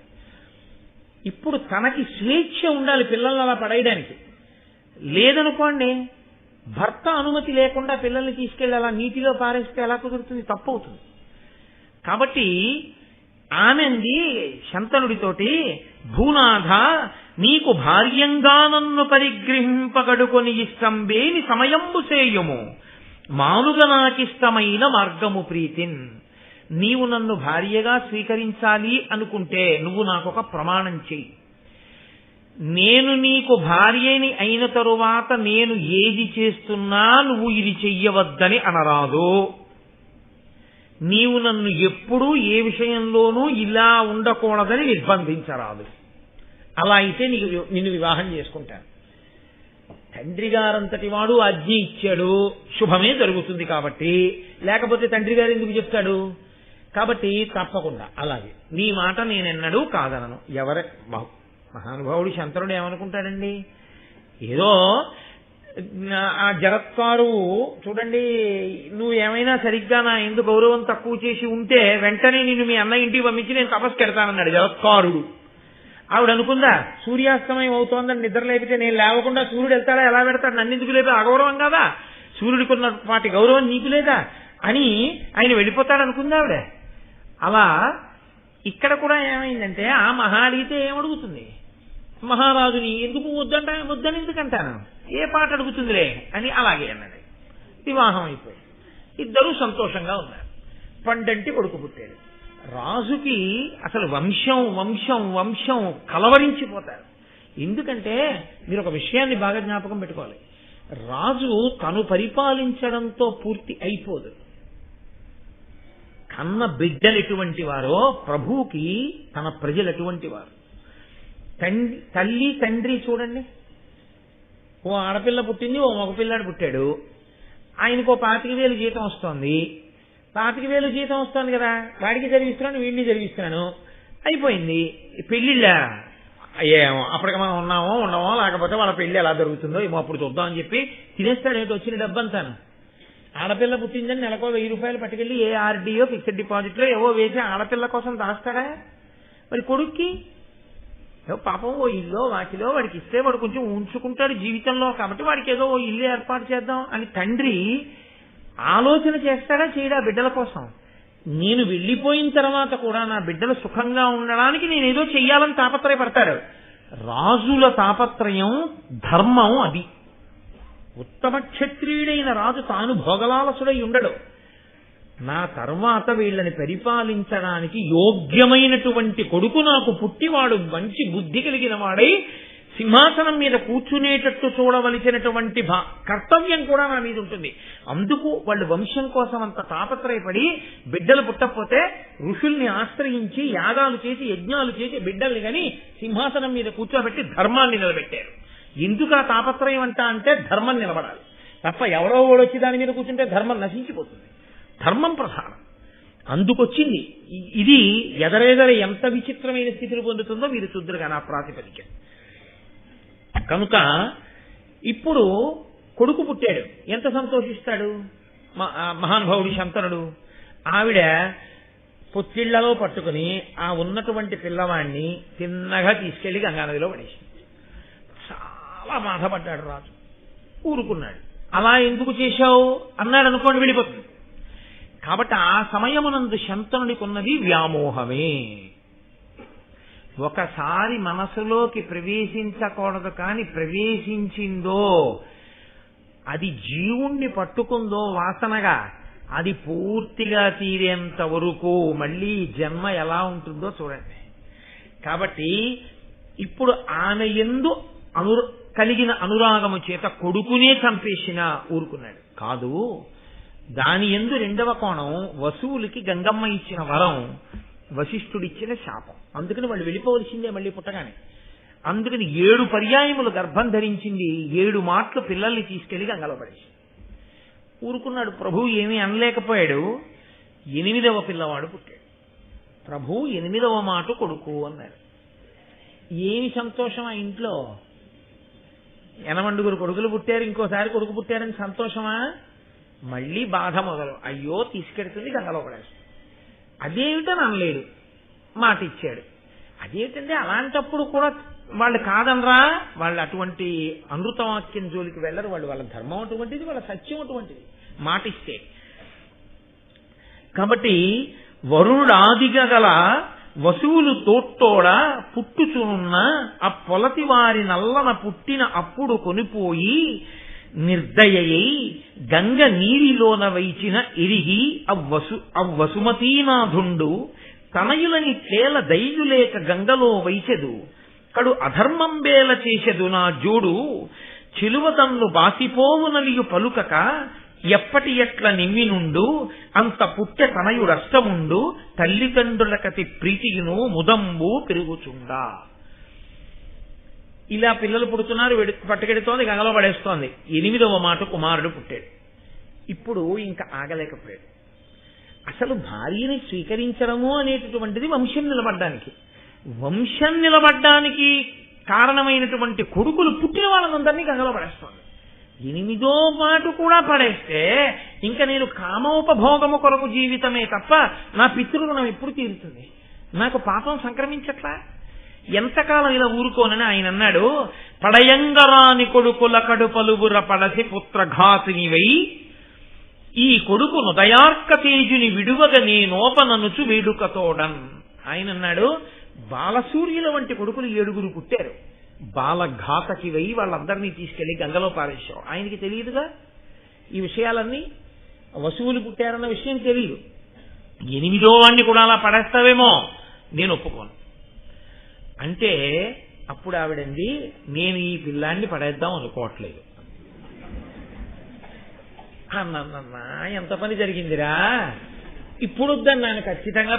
ఇప్పుడు తనకి స్వేచ్ఛ ఉండాలి పిల్లల్ని అలా పడేయడానికి. లేదనుకోండి, భర్త అనుమతి లేకుండా పిల్లల్ని తీసుకెళ్లి అలా నీటిలో పారేస్తే ఎలా కుదురుతుంది? తప్పు అవుతుంది. కాబట్టి ఆమె అంది శంతనుడితోటి, భూనాథ నీకు భార్యంగా నన్ను పరిగ్రహింపగడుకొని ఇష్టంబేని సమయంబు సేయము, మానుగా నాకిష్టమైన మార్గము ప్రీతిన్. నీవు నన్ను భార్యగా స్వీకరించాలి అనుకుంటే నువ్వు నాకొక ప్రమాణం చెయ్యి. నేను నీకు భార్యని అయిన తరువాత నేను ఏది చేస్తున్నా నువ్వు ఇది చెయ్యవద్దని అనరాదు. నీవు నన్ను ఎప్పుడూ ఏ విషయంలోనూ ఇలా ఉండకూడదని నిర్బంధించరాదు. అలా అయితే నిన్ను వివాహం చేసుకుంటాను. తండ్రి గారంతటి వాడు ఆజ్ఞ ఇచ్చాడు, శుభమే జరుగుతుంది కాబట్టి, లేకపోతే తండ్రి గారు ఎందుకు చెప్తాడు? కాబట్టి తప్పకుండా అలాగే నీ మాట నేనెన్నడూ కాదనను. మహానుభావుడు శంతనుడు ఏమనుకుంటాడండి, ఏదో ఆ జరత్కారు చూడండి, నువ్వు ఏమైనా సరిగ్గా నా ఎందుకు గౌరవం తక్కువ చేసి ఉంటే వెంటనే నేను మీ అన్న ఇంటికి పంపించి నేను తపస్సు పెడతానన్నాడు జరత్కారుడు. ఆవిడ అనుకుందా, సూర్యాస్తమయం అవుతోందని నిద్ర లేపితే నేను లేవకుండా సూర్యుడు వెళ్తాడా, ఎలా పెడతాడు, నన్ను ఎందుకు లేపి, అగౌరవం కాదా, సూర్యుడికి ఉన్న వాటి గౌరవం నీకు లేదా అని ఆయన వెళ్ళిపోతాడు అనుకుందా ఆవిడ. అలా ఇక్కడ కూడా ఏమైందంటే ఆ మహాడిగితే ఏమడుగుతుంది, మహారాజుని ఎందుకు వద్దని ఎందుకంటాను, ఏ పాట అడుగుతుందిలే అని అలాగే అన్నాడు. వివాహం అయిపోయి ఇద్దరూ సంతోషంగా ఉన్నారు. పండంటి కొడుకు పుట్టాడు. రాజుకి అసలు వంశం వంశం వంశం కలవరించిపోతారు. ఎందుకంటే మీరు ఒక విషయాన్ని బాగా జ్ఞాపకం పెట్టుకోవాలి, రాజు తను పరిపాలించడంతో పూర్తి అయిపోదు. కన్న బిడ్డలు ఎటువంటి వారో ప్రభువుకి తన ప్రజలు ఎటువంటి వారు. తల్లి తండ్రి చూడండి, ఓ ఆడపిల్ల పుట్టింది, ఓ మగపిల్లాడు పుట్టాడు. ఆయనకు 25,000 జీతం వస్తోంది. 25,000 జీతం వస్తుంది కదా, వాడికి జరిగిస్తున్నాను వీడిని జరిగిస్తున్నాను, అయిపోయింది. పెళ్లిళ్ళ ఏమో అప్పటికి మనం ఉన్నామో ఉండమో, లేకపోతే వాళ్ళ పెళ్లి ఎలా జరుగుతుందో ఏమో అప్పుడు చూద్దాం అని చెప్పి తినేస్తాడు ఏంటి వచ్చిన డబ్బంతాను. ఆడపిల్ల పుట్టిందని నెలకో 1,000 రూపాయలు పట్టుకెళ్ళి ఏ ఆర్డీఓ ఫిక్స్డ్ డిపాజిట్లో ఏవో వేసి ఆడపిల్ల కోసం దాస్తాడా? మరి కొడుక్కి పాపం ఓ ఇల్లు వాకిలో వాడికి ఇస్తే వాడు కొంచెం ఉంచుకుంటాడు జీవితంలో, కాబట్టి వాడికి ఏదో ఓ ఇల్లు ఏర్పాటు చేద్దాం అని తండ్రి ఆలోచన చేస్తాడా చేయడా బిడ్డల కోసం? నేను వెళ్ళిపోయిన తర్వాత కూడా నా బిడ్డలు సుఖంగా ఉండడానికి నేనేదో చెయ్యాలని తాపత్రయపడతాడు. రాజుల తాపత్రయం ధర్మం అది. ఉత్తమ క్షత్రియుడైన రాజు తాను భోగలాలసుడై ఉండడు. నా తర్వాత వీళ్ళని పరిపాలించడానికి యోగ్యమైనటువంటి కొడుకు నాకు పుట్టివాడు మంచి బుద్ధి కలిగిన వాడై సింహాసనం మీద కూర్చునేటట్టు చూడవలసినటువంటి కర్తవ్యం కూడా నా మీద ఉంటుంది. అందుకు వాళ్ళు వంశం కోసం అంత తాపత్రయపడి బిడ్డలు పుట్టకపోతే ఋషుల్ని ఆశ్రయించి యాగాలు చేసి యజ్ఞాలు చేసి బిడ్డల్ని కానీ సింహాసనం మీద కూర్చోబెట్టి ధర్మాన్ని నిలబెట్టారు. ఎందుకు ఆ తాపత్రయం అంటే ధర్మం నిలబడాలి తప్ప ఎవరో వచ్చి దాని మీద కూర్చుంటే ధర్మం నశించిపోతుంది. ధర్మం ప్రధానం. అందుకొచ్చింది ఇది. ఎదరెదర ఎంత విచిత్రమైన స్థితిని పొందుతుందో మీరు చూద్దరుగా నా ప్రాతిపదిక. కనుక ఇప్పుడు కొడుకు పుట్టాడు, ఎంత సంతోషిస్తాడు మహానుభావుడి శంతనుడు. ఆవిడ పొత్తిళ్లలో పట్టుకుని ఆ ఉన్నటువంటి పిల్లవాడిని తిన్నగా తీసుకెళ్లి గంగానదిలో పడేసింది. చాలా బాధపడ్డాడు రాజు, ఊరుకున్నాడు. అలా ఎందుకు చేశావు అన్నాడు అనుకోండి వెళ్ళిపోతుంది. కాబట్టి ఆ సమయమునందు శంతనుడికి ఉన్నది వ్యామోహమే. ఒకసారి మనసులోకి ప్రవేశించకూడదు, కానీ ప్రవేశించిందో అది జీవుణ్ణి పట్టుకుందో వాసనగా, అది పూర్తిగా తీరేంత వరకు మళ్ళీ జన్మ ఎలా ఉంటుందో చూడండి. కాబట్టి ఇప్పుడు ఆమె యందు కలిగిన అనురాగము చేత కొడుకునే చంపేసినా ఊరుకున్నాడు కాదు. దాని యందు రెండవ కోణం వసువులకి గంగమ్మ ఇచ్చిన వరం, వశిష్ఠుడిచ్చిన శాపం. అందుకని వాళ్ళు వెళ్ళిపోవలసిందే మళ్ళీ పుట్టగానే. అందుకని 7 పర్యాయములు గర్భం ధరించింది, 7 మాటలు పిల్లల్ని తీసుకెళ్లి గంగలో పడేసి ఊరుకున్నాడు. ప్రభు ఏమీ అనలేకపోయాడు. 8వ పిల్లవాడు పుట్టాడు. ప్రభు 8వ మాట కొడుకు అన్నారు. ఏమి సంతోషం ఆ ఇంట్లో. 8 కొడుకులు పుట్టారు, ఇంకోసారి కొడుకు పుట్టారని సంతోషమా? మళ్ళీ బాధ మొదలు. అయ్యో తీసుకెడుతుంది గంగలో పడేసి. అదేమిటని అనలేడు, మాట ఇచ్చాడు. అదేమిటంటే అలాంటప్పుడు కూడా వాళ్ళు కాదనరా, వాళ్ళు అటువంటి అనృతవాక్యం జోలికి వెళ్ళరు. వాళ్ళ ధర్మం అటువంటిది, వాళ్ళ సత్యం అటువంటిది, మాట ఇస్తే. కాబట్టి వరుణాదిగా గల వసువులు తోట్టోడ పుట్టుచునున్న ఆ పొలతి వారి నల్లన పుట్టిన అప్పుడు కొనిపోయి నిర్దయై గంగ నీరిలోన వైచిన ఎరిగి అవ్వసుమతీనాథుండు తనయులని తేల దైయులేక గంగలో వైచెదు కడు అధర్మం బేల చేసెదు నా జోడు చిలువదన్ను బాసిపోవునలియు పలుకక ఎప్పటి ఎట్ల నిమ్మినుండు అంత పుట్టె తనయుడష్టముండు తల్లిదండ్రులకతి ప్రీతియును ముదంబు పెరుగుచుండా. ఇలా పిల్లలు పుడుతున్నారు, పట్టుకెడుతోంది, గంగలో పడేస్తోంది. 8వ మాట కుమారుడు పుట్టాడు. ఇప్పుడు ఇంకా ఆగలేకపోయాడు. అసలు భార్యని స్వీకరించడము అనేటటువంటిది వంశం నిలబడ్డానికి. వంశం నిలబడ్డానికి కారణమైనటువంటి కొడుకులు పుట్టిన వాళ్ళందరినీ గంగలో పడేస్తోంది. 8వ మాట కూడా పడేస్తే ఇంకా నేను కామోపభోగము కొరకు జీవితమే తప్ప నా పితృగుణం ఎప్పుడు తీరుతుంది? నాకు పాపం సంక్రమించట్లా? ఎంతకాలం ఇలా ఊరుకోనని ఆయన అన్నాడు, పడయంగరాని కొడుకుల కడుపలుబుర పడసి పుత్రఘాతినివై ఈ కొడుకు నుదయార్క తేజుని విడువగ నేనోపననుచు వేడుకతోడన్. ఆయన అన్నాడు, బాలసూర్యుల వంటి కొడుకులు 7 పుట్టారు. బాలఘాతకివై వాళ్ళందరినీ తీసుకెళ్లి గంగలో పారేశావు. ఆయనకి తెలియదుగా ఈ విషయాలన్నీ. వసువులు పుట్టారన్న విషయం తెలియదు. 8వ వాణ్ణి కూడా అలా పడేస్తావేమో, నేను ఒప్పుకోను అంటే అప్పుడు ఆవిడంది, నేను ఈ పిల్లాన్ని పడేద్దాం అనుకోవట్లేదు అన్నా. ఎంత పని జరిగిందిరా, ఇప్పుడు వద్దన్నాను, ఖచ్చితంగా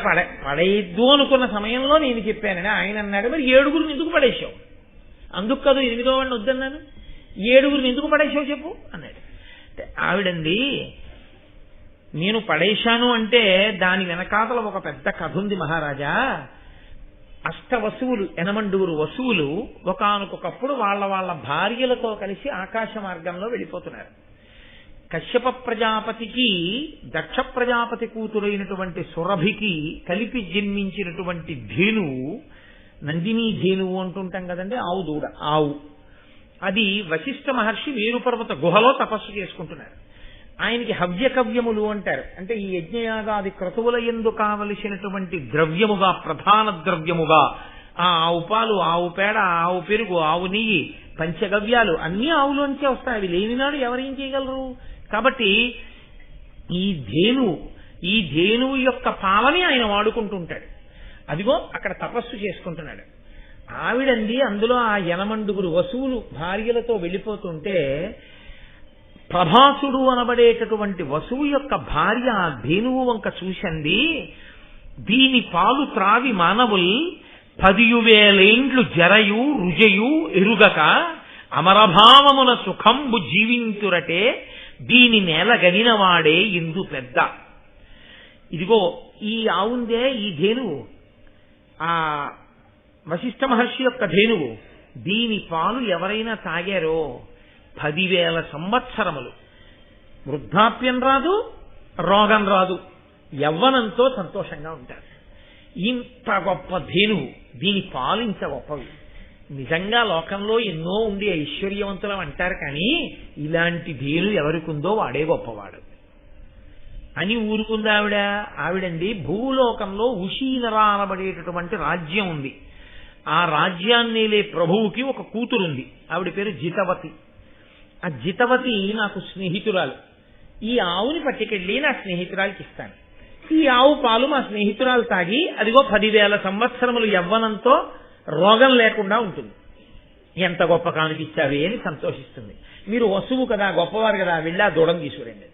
పడేయద్దు అనుకున్న సమయంలో నేను చెప్పానని ఆయన అన్నాడు. మరి 7 ఎందుకు పడేశావు? అందుకు కాదు 8వ వాడిని వద్దన్నాను. 7 ఎందుకు పడేశావు చెప్పు అన్నాడు. ఆవిడంది, నేను పడేశాను అంటే దాని వెనకాతల ఒక పెద్ద కథ ఉంది మహారాజా. అష్టవసువులు 8 వసువులు ఒకానొకప్పుడు వాళ్ళ భార్యలతో కలిసి ఆకాశ మార్గంలో వెళ్ళిపోతున్నారు. కశ్యప ప్రజాపతికి దక్ష ప్రజాపతి కూతురైనటువంటి సురభికి కలిపి జన్మించినటువంటి ధేనువు, నందిని ధేనువు అంటుంటాం కదండి, ఆవు దూడ, ఆవు. అది వశిష్ఠ మహర్షి మేరుపర్వత గుహలో తపస్సు చేసుకుంటున్నారు. ఆయనకి హవ్యకవ్యములు అంటారు. అంటే ఈ యజ్ఞయాగాది క్రతువుల యందు కావలసినటువంటి ద్రవ్యముగా, ప్రధాన ద్రవ్యముగా ఆ ఆవు పాలు, ఆవు పేడ, ఆవు పెరుగు, ఆవు నెయ్యి, పంచగవ్యాలు అన్నీ ఆవులోంచే వస్తాయి. అవి లేనినాడు ఎవరేం చేయగలరు? కాబట్టి ఈ ధేనువు యొక్క పాలని ఆయన వాడుకుంటుంటాడు. అదిగో అక్కడ తపస్సు చేసుకుంటున్నాడు. ఆవిడంది, అందులో ఆ 8 వసువులు భార్యలతో వెళ్ళిపోతుంటే ప్రభాసుడు అనబడేటటువంటి వసువు యొక్క భార్య ఆ ధేనువు వంక చూసింది, దీని పాలు త్రావి మానవుల్ 10,000 జరయు రుజయు ఎరుగక అమరభావమున సుఖంబు జీవింతురటే దీని నేల గనినవాడే ఇందు పెద్ద. ఇదిగో ఈ ఆవుందే, ఈ ధేనువు, ఆ వశిష్ఠ మహర్షి యొక్క ధేనువు, దీని పాలు ఎవరైనా తాగారో 10,000 సంవత్సరములు వృద్ధాప్యం రాదు, రోగం రాదు, యవ్వనంతో సంతోషంగా ఉంటారు. ఇంత గొప్ప ధేనువు, దీని పాలు ఇంత గొప్పవి. నిజంగా లోకంలో ఎన్నో ఉండి ఐశ్వర్యవంతులం అంటారు, కానీ ఇలాంటి ధేను ఎవరికి ఉందో వాడే గొప్పవాడు అని ఊరుకుంది ఆవిడ. ఆవిడండి, భూలోకంలో ఉషీనరా అనబడేటటువంటి రాజ్యం ఉంది. ఆ రాజ్యాన్నేలే ప్రభువుకి ఒక కూతురుంది. ఆవిడ పేరు జితవతి. ఆ జితవతి నాకు స్నేహితురాలు. ఈ ఆవుని పట్టుకెళ్ళి నా స్నేహితురాలకి ఇస్తాను. ఈ ఆవు పాలు మా స్నేహితురాలు తాగి అదిగో 10,000 సంవత్సరములు యవ్వనంతో రోగం లేకుండా ఉంటుంది. ఎంత గొప్ప కానుకిచ్చావే అని సంతోషిస్తుంది. మీరు వసువు కదా, గొప్పవారు కదా, వెళ్ళి ఆ దూడం తీసుకురండి.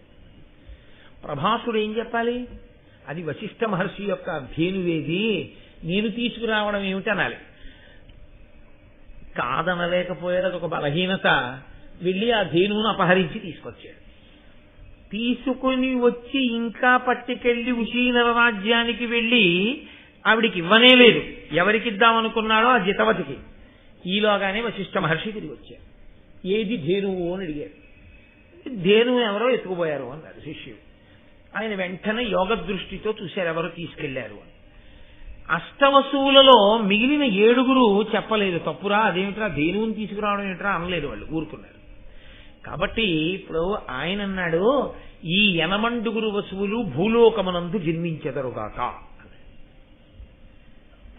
ప్రభాసుడు ఏం చెప్పాలి? అది వశిష్ఠ మహర్షి యొక్క ధేనువేది, నేను తీసుకురావడం ఏమిటనాలి. కాదనలేకపోయాడు. అదొక బలహీనత. వెళ్ళి ఆ ధేనువును అపహరించి తీసుకొచ్చాడు. తీసుకుని వచ్చి ఇంకా పట్టుకెళ్లి ఉషీనర రాజ్యానికి వెళ్ళి ఆవిడికి ఇవ్వనే లేదు. ఎవరికిద్దామనుకున్నాడో ఆ జితవతికి. ఈలోగానే వశిష్ఠ మహర్షి తిరిగి వచ్చారు. ఏది ధేనువు అని అడిగారు. ధేనువు ఎవరో ఎత్తుకుపోయారు అన్నాడు శిష్యుడు. ఆయన వెంటనే యోగ దృష్టితో చూశారు ఎవరో తీసుకెళ్లారు అని. అష్టవసువులలో మిగిలిన 7 చెప్పలేదు. తప్పురా, అదేమిట్రా, ధేనువుని తీసుకురావడం ఏమిట్రా అనలేదు. వాళ్ళు ఊరుకున్నారు. కాబట్టి ఇప్పుడు ఆయన అన్నాడు, ఈ 8 వసువులు భూలోకమునందు జన్మించెదరుగాక.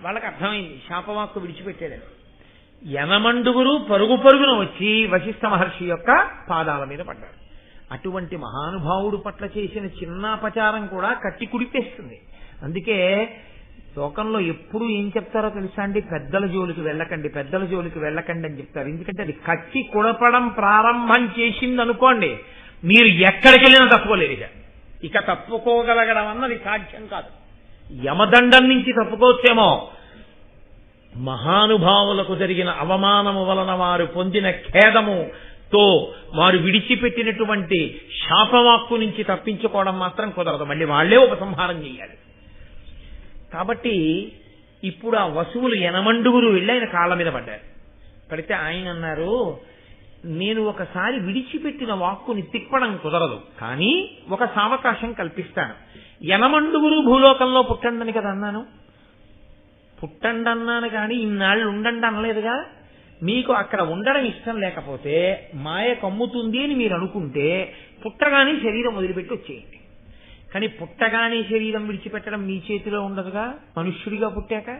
వాళ్ళకి అర్థమైంది, శాపవాక్కు విడిచిపెట్టాడని. 8 పరుగు పరుగున వచ్చి వశిష్ఠ మహర్షి యొక్క పాదాల మీద పడ్డారు. అటువంటి మహానుభావుడు పట్ల చేసిన చిన్నాపచారం కూడా కట్టి కుడిపేస్తుంది. అందుకే లోకంలో ఎప్పుడు ఏం చెప్తారో తెలుసా అండి? పెద్దల జోలికి వెళ్ళకండి, పెద్దల జోలికి వెళ్ళకండి అని చెప్తారు. ఎందుకంటే అది కట్టి కుడపడం ప్రారంభం చేసింది అనుకోండి, మీరు ఎక్కడికి వెళ్ళినా తప్పుకోలేరు. ఇక తప్పుకోగలగడం అన్నది సాధ్యం కాదు. యమదండం నుంచి తప్పుకోవచ్చేమో, మహానుభావులకు జరిగిన అవమానము వలన వారు పొందిన ఖేదముతో వారు విడిచిపెట్టినటువంటి శాపవాక్కు నుంచి తప్పించుకోవడం మాత్రం కుదరదు. మళ్ళీ వాళ్లే ఉపసంహారం చేయాలి. కాబట్టి ఇప్పుడు ఆ వసువులు 8 వెళ్ళి ఆయన కాళ్ళ మీద పడ్డారు. పడితే ఆయన అన్నారు, నేను ఒకసారి విడిచిపెట్టిన వాక్కుని తిప్పడం కుదరదు, కానీ ఒక సావకాశం కల్పిస్తాను. యనమండుగురు భూలోకంలో పుట్టండని కదా అన్నాను. పుట్టండి అన్నాను కానీ ఇన్నాళ్ళు ఉండండి అనలేదుగా. మీకు అక్కడ ఉండడం ఇష్టం లేకపోతే మాయ కమ్ముతుంది అని మీరు అనుకుంటే పుట్టగానే శరీరం వదిలిపెట్టి వచ్చేయండి. కానీ పుట్టగానే శరీరం విడిచిపెట్టడం మీ చేతిలో ఉండదుగా. మనుష్యుడిగా పుట్టాక,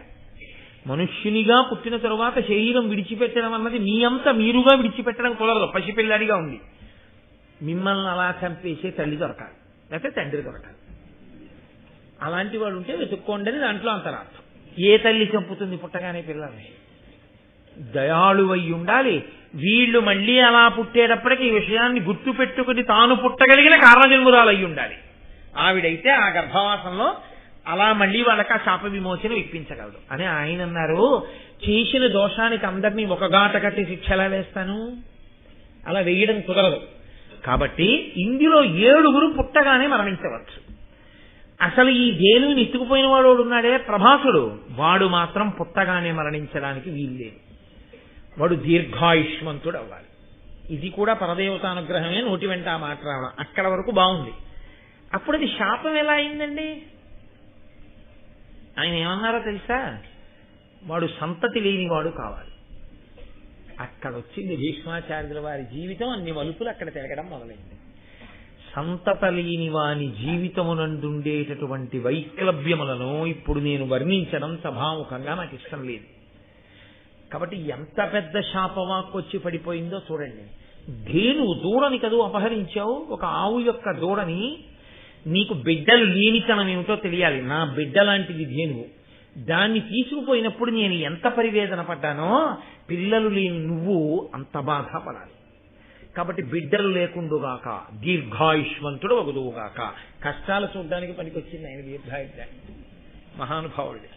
మనుష్యునిగా పుట్టిన తరువాత శరీరం విడిచిపెట్టడం అన్నది మీ అంతా మీరుగా విడిచిపెట్టడం కుదరదు. పసిపిల్లాడిగా ఉంది మిమ్మల్ని అలా చంపేసే తల్లి దొరకాలి, లేకపోతే తండ్రి దొరకాలి. అలాంటి వాడు ఉంటే వెతుక్కోండి అని దాంట్లో అంతరార్థం. ఏ తల్లి చంపుతుంది పుట్టగానే పిల్లల్ని? దయాళువై ఉండాలి. వీళ్ళు మళ్ళీ అలా పుట్టేటప్పటికి ఈ విషయాన్ని గుర్తు పెట్టుకుని తాను పుట్టగలిగిన కారణజన్మురాలు అయి ఉండాలి. ఆవిడైతే ఆ గర్భవాసంలో అలా మళ్ళీ వాళ్ళకి ఆ శాప విమోచన ఇప్పించగలదు అని ఆయన అన్నారు. చేసిన దోషానికి అందరినీ ఒక గాట కట్టి శిక్ష ఎలా వేస్తాను? అలా వేయడం కుదరదు. కాబట్టి ఇందులో 7 పుట్టగానే మరణించవచ్చు. అసలు ఈ దేనుని ఎత్తుకుపోయిన వాడు ఉన్నాడే ప్రభాసుడు, వాడు మాత్రం పుట్టగానే మరణించడానికి వీల్లేదు. వాడు దీర్ఘాయుష్మంతుడు అవ్వాలి. ఇది కూడా పరదేవతానుగ్రహమే, నోటి వెంట ఆ మాట రావడం. అక్కడ వరకు బాగుంది. అప్పుడు అది శాపం ఎలా అయిందండి? ఆయన ఏమన్నారో తెలుసా? వాడు సంతతి లేనివాడు కావాలి. అక్కడ వచ్చింది భీష్మాచార్యుల వారి జీవితం. అన్ని మలుపులు అక్కడ తిరగడం మొదలైంది. సంతత లేని వాని జీవితమునందుండేటటువంటి వైక్లభ్యములను ఇప్పుడు నేను వర్ణించడం సభాముఖంగా నాకు ఇష్టం లేదు. కాబట్టి ఎంత పెద్ద శాపవాక్కు వచ్చి పడిపోయిందో చూడండి. ధేను దూడని కదూ అపహరించావు, ఒక ఆవు యొక్క దూడని. నీకు బిడ్డలు లేనితనం ఏమిటో తెలియాలి. నా బిడ్డ లాంటిది ధేనువు. దాన్ని తీసుకుపోయినప్పుడు నేను ఎంత పరివేదన పడ్డానో, పిల్లలు లేని నువ్వు అంత బాధపడాలి. కాబట్టి బిడ్డలు లేకుండుగాక, దీర్ఘాయుష్మంతుడు వగుదువుగాక. కష్టాలు చూడడానికి పనికొచ్చింది ఆయన దీర్ఘాయుష్యాన్ని, మహానుభావుడు.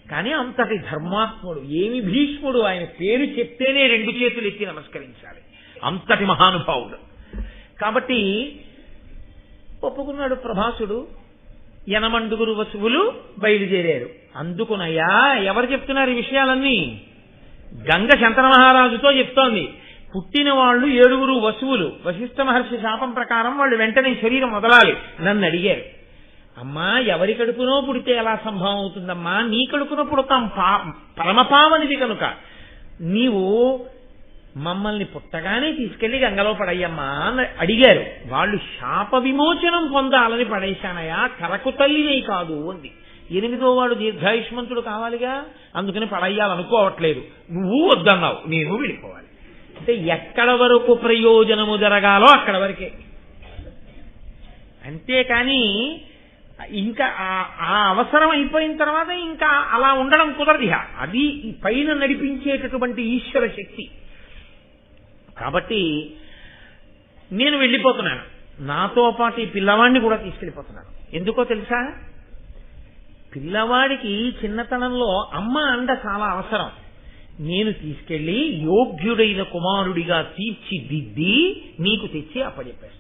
కానీ అంతటి ధర్మాత్ముడు. ఏమి భీష్ముడు, ఆయన పేరు చెప్తేనే 2 చేతులు ఎత్తి నమస్కరించాలి, అంతటి మహానుభావుడు. కాబట్టి ఒప్పుకున్నాడు ప్రభాసుడు. యనమండుగురు వసువులు బయలుదేరారు. అందుకునయ్యా ఎవరు చెప్తున్నారు ఈ విషయాలన్నీ? గంగ శంతన మహారాజుతో చెప్తోంది. పుట్టిన వాళ్ళు 7 వసువులు. వశిష్ఠ మహర్షి శాపం ప్రకారం వాళ్ళు వెంటనే శరీరం వదలాలి. నన్ను అడిగారు, అమ్మా ఎవరి కడుపునో పుడితే ఎలా సంభవం అవుతుందమ్మా? నీ కడుపున పుడతాం, పరమపావనిది కనుక నీవు మమ్మల్ని పుట్టగానే తీసుకెళ్లి గంగలో పడయ్యమ్మా అని అడిగారు. వాళ్ళు శాప విమోచనం పొందాలని పడేశానయా, కరకు తల్లినే కాదు అంది. 8వ వాడు దీర్ఘాయుష్మంతుడు కావాలిగా, అందుకని పడయ్యాలనుకోవట్లేదు. నువ్వు వద్దన్నావు, నేను వెళ్ళిపోవాలి. అంటే ఎక్కడ వరకు ప్రయోజనము జరగాలో అక్కడ వరకే. అంతేకాని ఇంకా ఆ అవసరం అయిపోయిన తర్వాత ఇంకా అలా ఉండడం కుదరదు. అది పైన నడిపించేటటువంటి ఈశ్వర శక్తి. కాబట్టి నేను వెళ్ళిపోతున్నాను, నాతో పాటు ఈ పిల్లవాడిని కూడా తీసుకెళ్ళిపోతున్నాను. ఎందుకో తెలుసా? పిల్లవాడికి చిన్నతనంలో అమ్మ అండ చాలా అవసరం. నేను తీసుకెళ్లి యోగ్యుడైన కుమారుడిగా తీర్చిదిద్ది నీకు తెచ్చి అప్పచెప్పేస్తాను.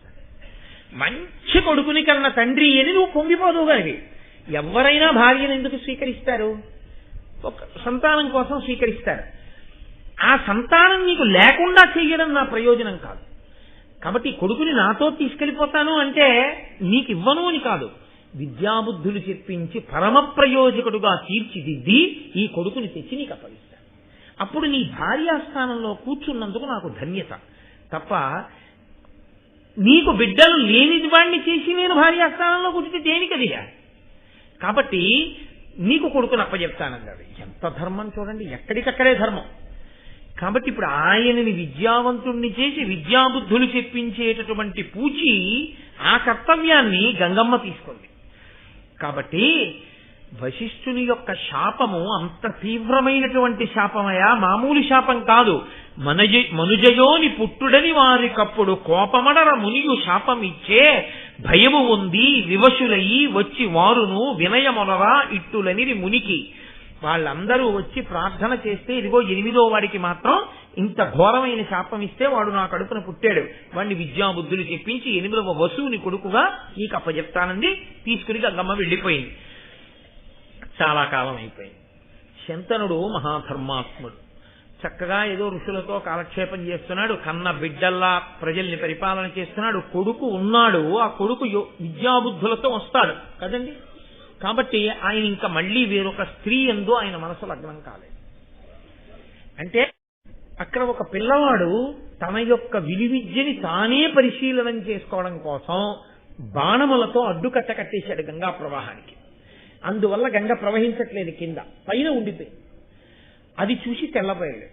మంచి కొడుకుని కన్నా తండ్రి అని నువ్వు పొంగిపోదువు గాని. ఎవరైనా భార్యను ఎందుకు స్వీకరిస్తారు? ఒక సంతానం కోసం స్వీకరిస్తారు. ఆ సంతానం నీకు లేకుండా చేయడం నా ప్రయోజనం కాదు. కాబట్టి కొడుకుని నాతో తీసుకెళ్లిపోతాను అంటే నీకు ఇవ్వను అని కాదు, విద్యాబుద్ధులు చెప్పించి పరమ ప్రయోజకుడుగా తీర్చిదిద్ది ఈ కొడుకుని తెచ్చి నీకు అప్పగిస్తాను. అప్పుడు నీ భార్యాస్థానంలో కూర్చున్నందుకు నాకు ధన్యత తప్ప, నీకు బిడ్డలు లేనిది వాడిని చేసి నేను భార్యాస్థానంలో కూర్చుంటే దేనికదిగా? కాబట్టి నీకు కొడుకుని అప్పచెప్తానన్నాడు. ఎంత ధర్మం చూడండి, ఎక్కడికక్కడే ధర్మం. కాబట్టి ఇప్పుడు ఆయనని విద్యావంతుణ్ణి చేసి విద్యాబుద్ధులు చెప్పించేటటువంటి పూచి ఆ కర్తవ్యాన్ని గంగమ్మ తీసుకుంది. కాబట్టి వశిష్ఠుని యొక్క శాపము అంత తీవ్రమైనటువంటి శాపమయా, మామూలు శాపం కాదు. మనుజయోని పుట్టుడని వారికప్పుడు కోపమడర మునియు శాపమిచ్చే భయము ఉంది వివశులయి వచ్చి వారును వినయమొనరా ఇట్టులని మునికి. వాళ్ళందరూ వచ్చి ప్రార్థన చేస్తే ఇదిగో 8వ వాడికి మాత్రం ఇంత ఘోరమైన శాపం ఇస్తే వాడు నా కడుపున పుట్టాడు, వాడిని విద్యాబుద్ధులు చెప్పించి 8వ వసువుని కొడుకుగా నీకు అప్పచెప్తానంది. తీసుకుని గంగమ్మ వెళ్ళిపోయింది. చాలా కాలం అయిపోయింది. శంతనుడు మహాధర్మాత్ముడు, చక్కగా ఏదో ఋషులతో కాలక్షేపం చేస్తున్నాడు, కన్న బిడ్డల్లా ప్రజల్ని పరిపాలన చేస్తున్నాడు, కొడుకు ఉన్నాడు, ఆ కొడుకు విద్యాబుద్ధులతో వస్తాడు కదండి. కాబట్టి ఆయన ఇంకా మళ్ళీ వేరొక స్త్రీ యందు ఆయన మనసు లగ్నం కాలేదు. అంటే అక్కడ ఒక పిల్లవాడు తన యొక్క విలువిద్యని తానే పరిశీలనం చేసుకోవడం కోసం బాణములతో అడ్డుకట్ట కట్టేశాడు గంగా ప్రవాహానికి. అందువల్ల గంగ ప్రవహించట్లేదు, కింద పైన ఉండిపోయి. అది చూసి తెల్లబోయాడు.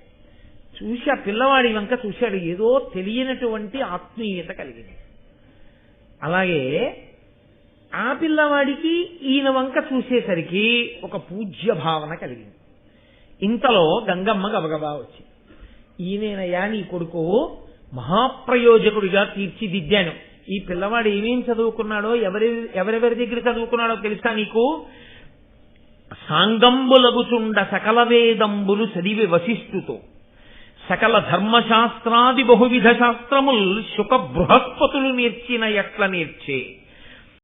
చూసి ఆ పిల్లవాడి వంక చూశాడు, ఏదో తెలియనటువంటి ఆత్మీయత కలిగింది. అలాగే ఆ పిల్లవాడికి ఈయన వంక చూసేసరికి ఒక పూజ్య భావన కలిగింది. ఇంతలో గంగమ్మ గబగబా వచ్చి, ఈయనేనయ్యా నీ కొడుకు, మహాప్రయోజకుడిగా తీర్చిదిద్దాను. ఈ పిల్లవాడు ఏమేం చదువుకున్నాడో, ఎవరెవరి దగ్గర చదువుకున్నాడో తెలుసా నీకు? సాంగంబులగుచుండ సకల వేదంబులు చదివి వశిష్ఠుతో, సకల ధర్మశాస్త్రాది బహువిధ శాస్త్రముల్ శుక బృహస్పతులు నేర్చిన ఎట్ల నేర్చే,